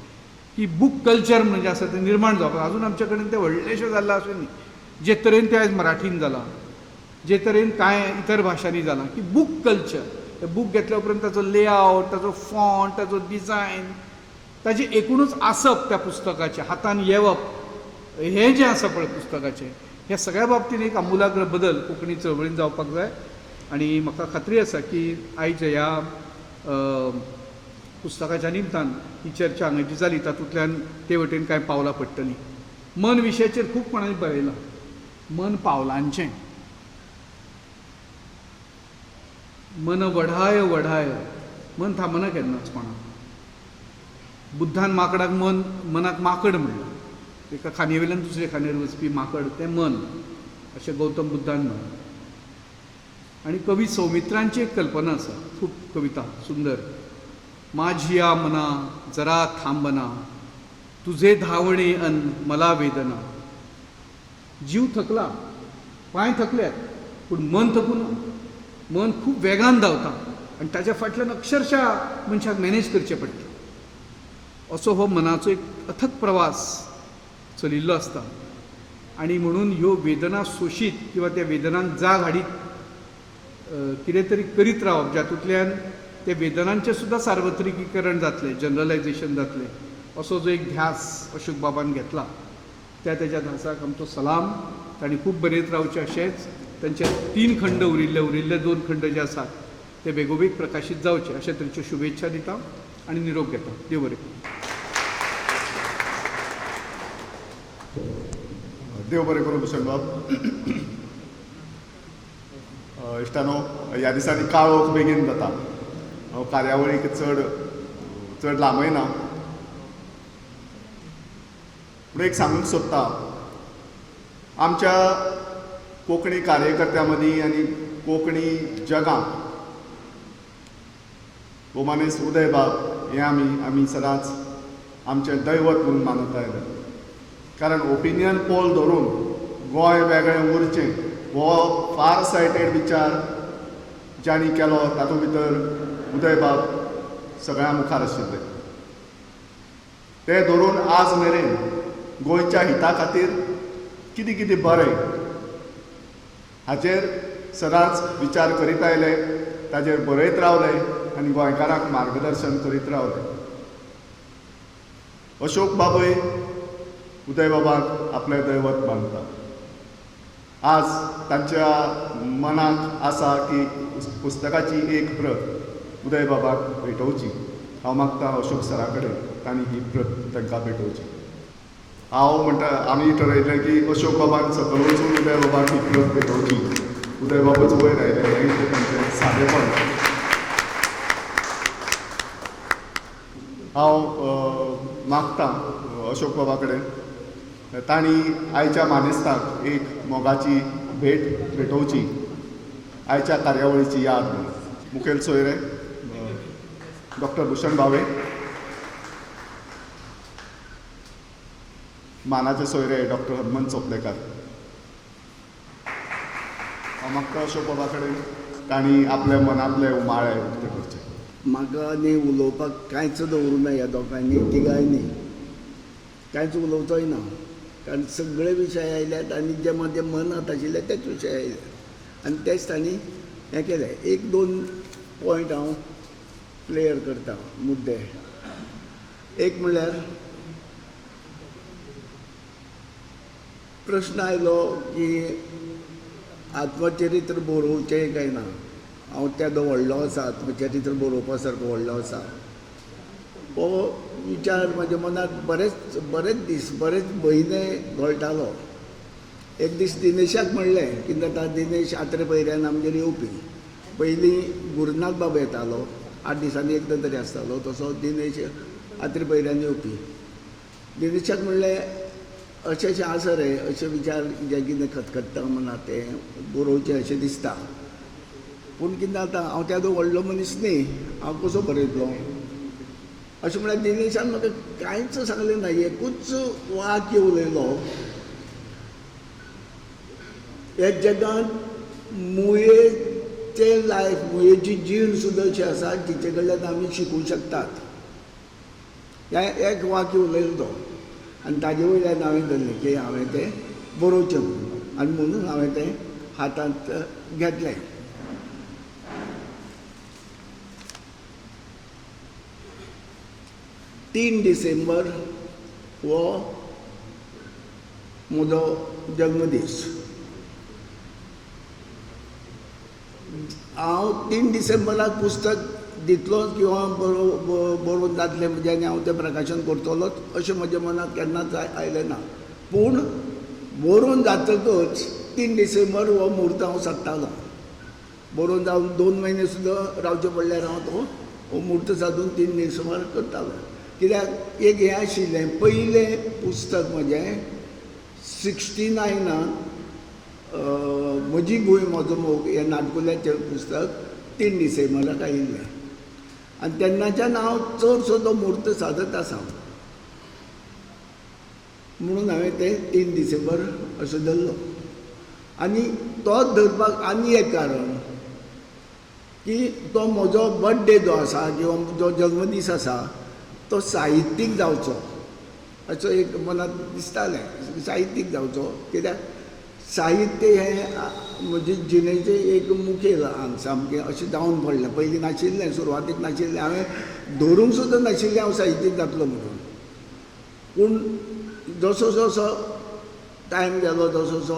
की बूक कल्चर म्हणजे आसा तें निर्माण जावपाक अजून आमचे कडेन तें व्हडलेशें जाल्लें अशें न्ही. जे तरेन तें आयज मराठीन जालां, जे तरेन कांय इतर भाशांनी जालां की बूक कल्चर, बूक घेतल्या उपरांत ताचो लेआवट, ताचो फॉन्ट, ताचो डिझायन, ताजें एकूणच आसप त्या पुस्तकाचें हातान येवप हें जें आसा पळय पुस्तकाचें ह्या सगळ्या बाबतींत एक आमुलाग्र बदल कोंकणी चळवळीन जावपाक जाय. आनी म्हाका खात्री आसा की आयज ह्या पुस्तकाच्या निमतान ही चर्चा हांगा जी जाली तातूंतल्यान ते वटेन कांय पावलां पडटलीं. मन विशयाचेर खूब कोणांनी बरयलां. मन पावलांचें. मन वढाय वढाय, मन थांबना केन्नाच कोणाक. बुद्धान माकडाक मनाक माकड म्हणलें. एका खांदये वयल्यान दुसरे खांद्यार वचपी माकड तें मन अशें गौतम बुद्धान म्हणलें. आनी कवी सौमित्रांची एक कल्पना आसा, खूब कविता सुंदर. माझिया मना जरा थांबना, तुझे धावणे अन मला वेदना. जीव थकला, पांय थकल्यात, पूण मन थकुना. मन खूब वेगान धांवता आनी ताच्या फाटल्यान अक्षरशा मनशाक मॅनेज करचें पडटा. असो हो मनाचो एक अथक प्रवास चलिल्लो आसता. आनी म्हणून ह्यो वेदना सोशीत किंवा त्या वेदनांक जाग हाडीत कितें तरी करीत रावप जातूंतल्यान ते वेदनांचें सुद्दां सार्वत्रिकीकरण जातलें, जनरलायजेशन जातलें. असो जो एक ध्यास अशोक बाबान घेतला तेज्या ध्यासाक आमचो सलाम. तांणी खूब बरयत रावचें अशेंच तांचे 3 खंड उरिल्ले 2 खंड जे आसात ते बेगोबेग प्रकाशीत जावचे अशे तरेच्यो शुभेच्छा दिता आनी निरोप घेता. देव बरें करूं. देव बरें करूं भुशण बाब. इश्टानो, ह्या दिसांनी काळोख बेगीन जाता. कार्यावळीक चड लांबयना, पूण एक सांगूंक सोदता आमच्या कोंकणी कार्यकर्त्यां मदीं आनी कोंकणी जगांत भोमानेस्त उदय बाब हें आमी सदांच आमचें दैवत म्हणून मानत आयले. कारण ओपिनियन पोल धरून गोंय वेगळें उरचें हो फार सायटेड विचार जाणी केलो तातूंत भितर उदय बाब सगळ्यां मुखार आशिल्ले. ते धरून आज मेरेन गोंयच्या हिता खातीर कितें कितें बरें हाचेर सदांच विचार करीत आयले, ताचेर बरयत रावले आनी गोंयकारांक मार्गदर्शन करीत रावले. अशोक बाबूय उदय बाबाक आपलें दैवत मानता. आज तांच्या मनाक आसा की पुस्तकाची एक प्रत उदय बाबाक भेटोवची. हांव मागतां अशोक सरा कडेन तांणी ही प्रत तांकां भेटोवची. हांव म्हणटा आमी ठरयलें की अशोक बाबान सकयल वचून उदय बाबाक ही प्रत भेटोवची. उदय बाबूच वयर आयले हें तांचें सादेपण. हांव मागतां अशोक बाबा कडेन तांणी आयच्या मानेस्ताक एक मोगाची भेट भेटोवची आयच्या कार्यावळीची याद म्हणून. मुखेल सोयरे डॉक्टर भुशण भावे, मानाचे सोयरे डॉक्टर हनुमंत चोपलेकार. म्हाका अशोक बाबा कडेन तांणी आपले मनांतले उमाळे उक्ते करचे. म्हाका न्ही उलोवपाक कांयच दवरूं ना ह्या दोगांनी तिगांयनी, कांयच उलोवचोय ना, कारण सगळे विशय आयल्यात आनी जे म्हाजे मनांत आशिल्ले तेच विशय आयल्यात आनी तेच तांणी हें केलें. एक दोन पॉयंट हांव क्लियर करता मुद्दे. एक म्हणल्यार प्रश्न आयलो की आत्मचरित्र बरोवचें काय ना. हांव तेदो व्हडलो आसा, आत्मचरित्र बरोवपा सारको व्हडलो आसा, हो विचार म्हाज्या मनांत बरेच म्हयने घोळटालो. एक दीस दिनेशाक म्हणलें, कितें जाता दिनेश आत्रे पैऱ्यान आमगेर येवपी. पयलीं गुरुनाथ बाबा येतालो, 8 दिसांनी एकदां तरी आसतालो, तसो दिनेश आत्रे पैऱ्यान येवपी. दिनेशाक म्हणलें अशें अशें आसा रे, अशे विचार जे कितें खतखत्ता मनांत तें बरोवचें अशें दिसता. पूण कितें जाता, हांव तेदो व्हडलो मनीस न्ही, हांव कसो बरयतलो अशें म्हळ्यार दिनेशान म्हाका कांयच सांगलें ना. एकूच वाक्य उलयलो, ह्या जगांत मुयेचें लायफ, मुयेची जीण सुद्दां अशी आसा जिचे कडल्यान आमी शिकूंक शकतात. हें एक वाक्य उलयलो तो. आनी ताजे वयल्यान हांवें धरलें की हांवें तें बरोवचें म्हणून, आनी म्हणून हांवें तें हातांत घेतलें. 3 डिसेंबर हो म्हजो जल्मदीस. हांव 3 डिसेंबराक पुस्तक दितलोच किंवा बरोवन जातलें म्हणजे आनी हांव तें प्रकाशन करतलोच अशें म्हज्या मनांत केन्नाच आयलें ना. पूण बरोवन जातकच 3 डिसेंबर हो म्हूर्त हांव सादतालो. बरोवन जावन 2 म्हयने सुद्दां रावचे पडल्यार हांव हो म्हूर्त सादून 3 डिसेंबर करतालो. कित्याक एक हें आशिल्लें, पयलें पुस्तक म्हजें 69 म्हजी भूंय म्हजो मोग हें नाटकुल्याचें पुस्तक 3 डिसेंबराक आयिल्लें. आनी तेन्नाच्यान हांव चडसो तो म्हूर्त सादत आसा. म्हणून हांवें तें 3 डिसेंबर असो धरलो. आनी तो धरपाक आनी एक कारण की तो म्हजो बर्थडे जो आसा किंवा जो जल्मदीस आसा तो साहित्यीक जावचो अशें एक मनांत दिसतालें. साहित्यीक जावचो कित्याक साहित्य हें म्हजे जिणेचें एक मुखेल अंग सामकें अशें जावन पडलें. पयलीं नाशिल्लें, सुरवातेक नाशिल्लें, हांवें धरूंक सुद्दां नाशिल्लें हांव साहित्यीक जातलो म्हणून. पूण जसो जसो टायम गेलो, जसो जसो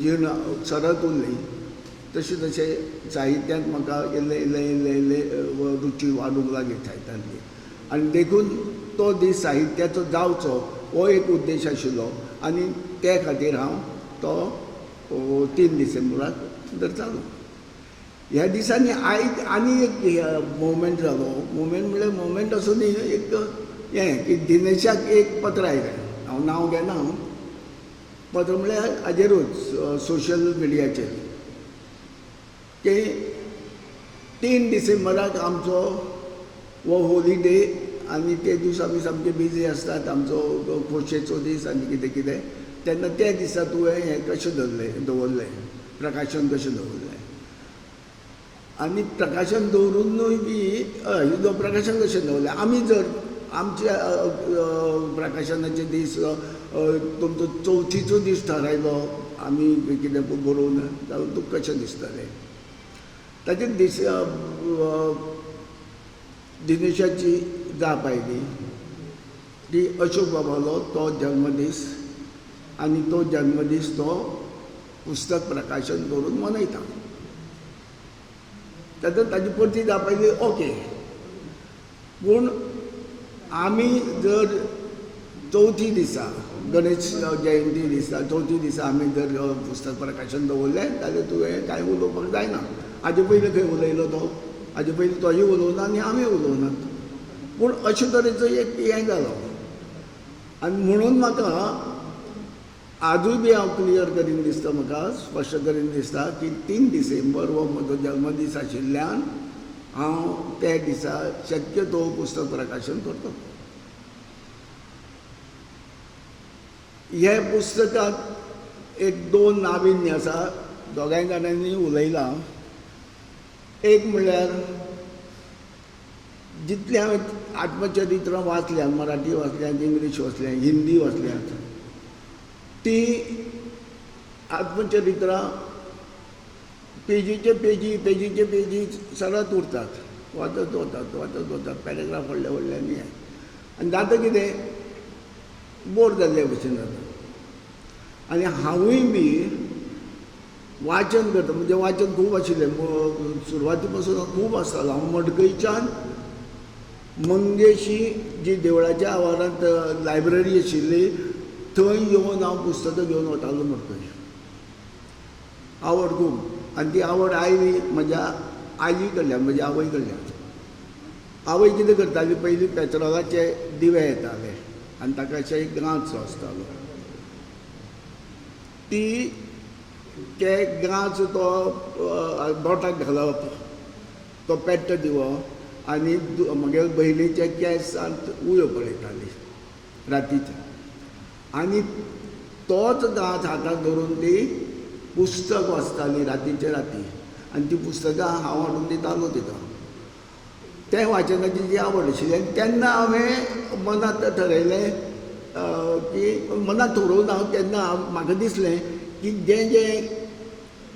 जीण सरत उरली, तशें तशें साहित्यांत म्हाका इल्लें इल्लें इल्लें इल्लें रुची वाडूंक लागली साहित्यांतली. आनी देखून तो दीस साहित्याचो जावचो हो एक उद्देश आशिल्लो आनी ते खातीर हांव तो 3 डिसेंबराक धरतालो. ह्या दिसांनी आयज आनी एक मुवमेंट जालो. मुवमेंट म्हणल्यार मुवमेंट असो न्ही, एक हें की दिनेशाक एक पत्र आयलें. हांव नांव घेना. पत्र म्हणल्यार हाजेरूच सोशल मिडियाचेर की 3 डिसेंबराक आमचो हो होलिडे आनी ते दीस आमी सामके बिजी आसतात, आमचो खोशयेचो दीस आनी कितें कितें. तेन्ना त्या दिसा तुवें हें कशें दवरलें, प्रकाशन कशें दवरलें. आनी प्रकाशन दवरुनूय बी प्रकाशन कशें दवरलें. आमी जर आमच्या प्रकाशनाचे दीस तुमचो चवथीचो दीस थारायलो आमी कितें बरोवन जाल्यार तुका कशें दिसतलें. ताचेर दिनेशाची जाप आयली की अशोक बाबालो तो जल्मदीस आनी तो जल्मदीस तो पुस्तक प्रकाशन करून मनयता. तातूंत ताची परती जाप आयली ओके. पूण आमी जर चवथी दिसा गणेश जयंती दिसा चवथी दिसा आमी जर पुस्तक प्रकाशन दवरलें जाल्यार तुवें कांय उलोवपाक जायना. हाजे पयलीं खंय उलयलो तो, हाजे पयलीं तोय उलोवना आनी आमी उलोवनात. पूण अशे तरेचो एक हें जालो. आनी म्हणून म्हाका आजूय बी हांव क्लियर करीन दिसता, म्हाका स्पश्ट करीन दिसता की 3 डिसेंबर हो म्हजो जल्मदीस आशिल्ल्यान हांव त्या दिसा शक्य तो पुस्तक प्रकाशन करतलो. हे पुस्तकांत एक दोन नाविन्य आसा, दोगांय जाणांनी उलयलां. एक म्हणल्यार जितले हांवें आत्मचरित्रां वाचल्यात, मराठी वाचल्यात, इंग्लीश वाचल्यात, हिंदी वाचल्यात, ती आत्मचरित्रां पेजीचे पेजी सरत उरतात, वाचत वतात पॅरेग्राफ व्हडल्यांनी. आनी जाता कितें, बोर जाल्ले भशेन जाता. आनी हांवूय बी वाचन करता, म्हणजे वाचन खूब आशिल्लें, सुरवाती पासून खूब आसतालो. हांव मडकयच्यान मंगेशी जी देवळाच्या आवारांत लायब्ररी आशिल्ली, थंय येवन हांव पुस्तकां घेवन वतालो मडकय. आवड खूब. आनी ती आवड आयली म्हज्या आई कडल्यान, म्हज्या आवय कडल्यान. आवय कितें करताली, पयलीं पेट्रोलाचे दिवे येताले आनी ताका अशें एक गांचो आसतालो. ती ते गांचो तो बोटाक घालप, तो पेट्ट दिवो आनी म्हगे भयणीचे केंसांत उयो पळयताली रातीचे. आनी तोच गांच हातांत धरून ती पुस्तक वाचताली रातीचे राती. आनी ती पुस्तकां हांव हाडून दितालो तिका. तें वाचनाची जी आवड आशिल्ली. आनी तेन्ना हांवें मनांत थरयलें की मनांत थरोवन हांव तेन्ना म्हाका दिसलें की जे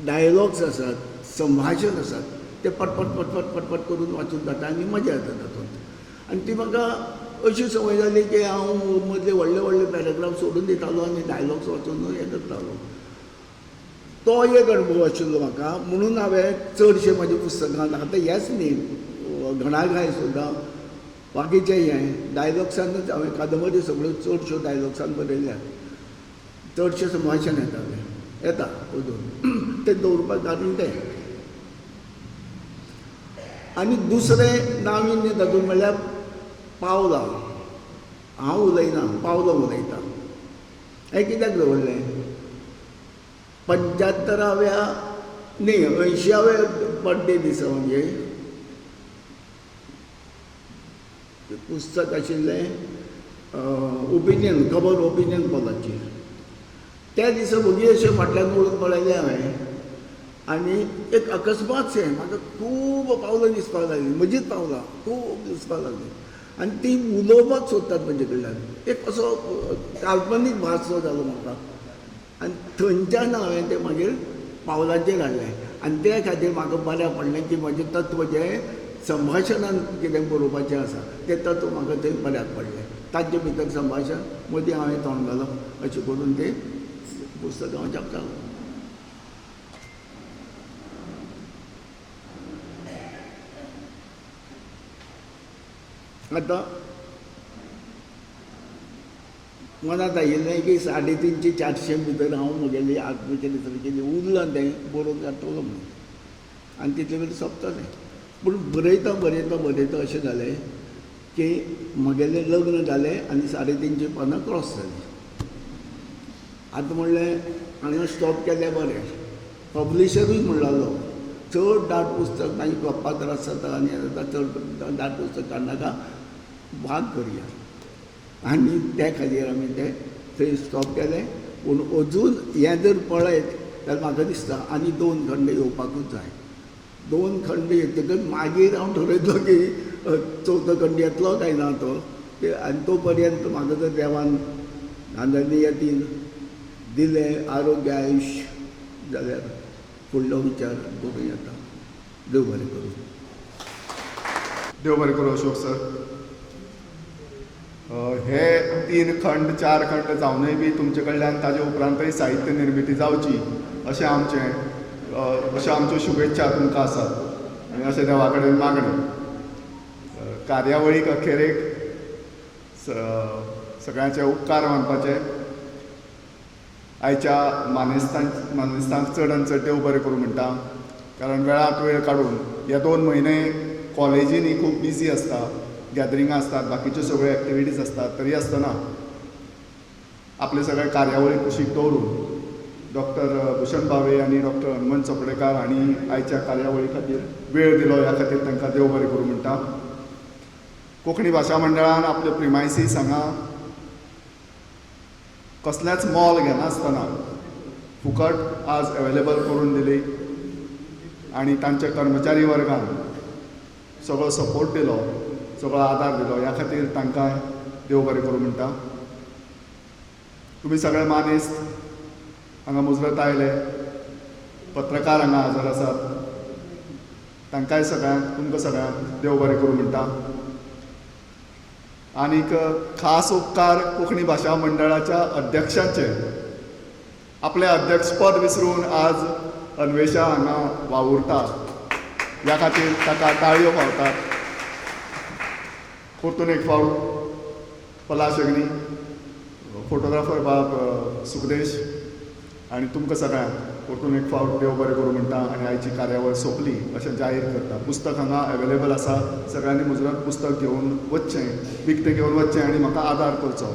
डायलॉग्स आसात, संभाशण आसात, ते पटपट करून वाचून जाता आनी मजा येता तातूंत. आनी ती म्हाका अशी संवय जाली की हांव मदले व्हडले पॅरेग्राफ सोडून दितालो आनी डायलॉग्स वाचून हें करतालो. तो एक अणभव आशिल्लो म्हाका. म्हणून हांवें चडशे म्हाजी पुस्तकां, आतां हेंच न्ही, घणाघाय सुद्दां बाकीचे हें डायलॉग्सानूच हांवें कादंबरी सगळ्यो चडश्यो डायलॉग्सान बरयल्यात. चडशें संभाशण येता अजून, तें दवरपाक कारण तें. आनी दुसरें नाविन्य तातूंत म्हणल्यार पावलां. हांव उलयना, पावलां उलयता. हें कित्याक दवरलें, 75व्या न्ही 80व्या बर्थडे दिसा म्हणजे पुस्तक आशिल्लें ओपिनियन, खबर ओपिनियन पॉलाची. त्या दिसा भुरगीं अशें फाटल्यान वळून पळयलें हांवें. आनी एक अकस्मातशें म्हाका खूब पावलां दिसपाक लागलीं, म्हजीच पावलां खूब दिसपाक लागलीं. आनी ती उलोवपाक सोदतात म्हजे कडल्यान. एक असो काल्पनीक भास जो जालो म्हाका. आनी थंयच्यान हांवें तें मागीर पावलांचेर हाडलें. आनी त्या खातीर म्हाका बरें पडलें की म्हजें तत्व जें संभाशणान कितें बरोवपाचें आसा तें तत्व म्हाका थंय बऱ्याक पडलें. ताचे भितर संभाशण, मदीं हांवें तोंड घालप, अशें करून तें पुस्तक हांव छापतालो. आतां मनांत आयिल्लें की 350-400 भितर हांव म्हगेली आत्मचरित्र केली, उरलां तें बरोवन काडटलो म्हणून. आनी तितले भितर सोंपतलें. पूण बरयता अशें जालें की म्हगेलें लग्न जालें आनी 350 पानां क्रॉस जालीं. आतां म्हणलें हांगा स्टॉप केलें बरें. पब्लिशरूय म्हणटालो चड दाट पुस्तक मागीर खपपाक त्रास जाता आनी जाता, चड दाट पुस्तक काडनाका, भाग करया. आनी त्या खातीर आमी तें थंय स्टॉप केलें. पूण अजून हें जर पळयत जाल्यार म्हाका दिसता आनी 2 खंड येवपाकूच जाय. 2 खंड येतकच मागीर हांव ठरयतलो की 4थो खंड येतलो काय ना तो. आनी तो पर्यंत म्हाका जर देवान आनंदी येतीन दिलें आरोग्य आयुश्य जाल्यार फुडलो विचार करूं येता. देव बरें करूं. देव बरें करूं अशोक सर. हे 3 खंड 4 खंड जावनय बी तुमचे कडल्यान ताजे उपरांतय साहित्य निर्मिती जावची अशें आमच्यो शुभेच्छा तुमकां आसात आनी अशें देवा कडेन मागणें. कार्यावळीक अखेरेक सगळ्यांचे उपकार मानपाचे. आयच्या मानेस्तांक चड आनी चड देव बरें करूं म्हणटा. कारण वेळांत वेळ काडून हे 2 म्हयने कॉलेजींनी खूब बिजी आसता, गॅदरिंगां आसतात, बाकीच्यो सगळ्यो एक्टिविटीज आसतात. तरी आसतना आपले सगळे कार्यावळी कुशीक दवरून डॉक्टर भुशण भावे आनी डॉक्टर हनुमंत चोपडेकार हांणी आयच्या कार्यावळी खातीर वेळ दिलो, ह्या खातीर तांकां देव बरें करूं म्हणटा. कोंकणी भाशा मंडळान आपल्यो प्रिमायसीस हांगा कसलेंच मोल घेनासतना फुकट आज अवेलेबल करून दिली आनी तांच्या कर्मचारी वर्गान सगळो सपोर्ट दिलो, सगळो आदार दिलो. ह्या खातीर तांकां देव बरें करूं म्हणटा. तुमी सगळे मानेस्त हांगा मुजरत आयले, पत्रकार हांगा हजर आसात, तांकांय सगळ्यांक तुमकां सगळ्यांक देव बरें करूं म्हणटा. आनीक खास उपकार कोंकणी भाशा मंडळाच्या अध्यक्षाचे. आपलें अध्यक्षपद विसरून आज अन्वेशा हांगा वावुरता, ह्या खातीर ताका ताळयो फावतात. परतून एक फावट पलाश अग्नी, फोटोग्राफर बाब सुखदेश आनी तुमकां सगळ्यांक परतून एक फावट देव बरें करूं म्हणटा आनी आयची कार्यावळ सोंपली अशें जाहीर करता. पुस्तक हांगा अवेलेबल आसा, सगळ्यांनी मुजरत पुस्तक घेवन वचचें, विकतें घेवन वचचें आनी म्हाका आदार करचो.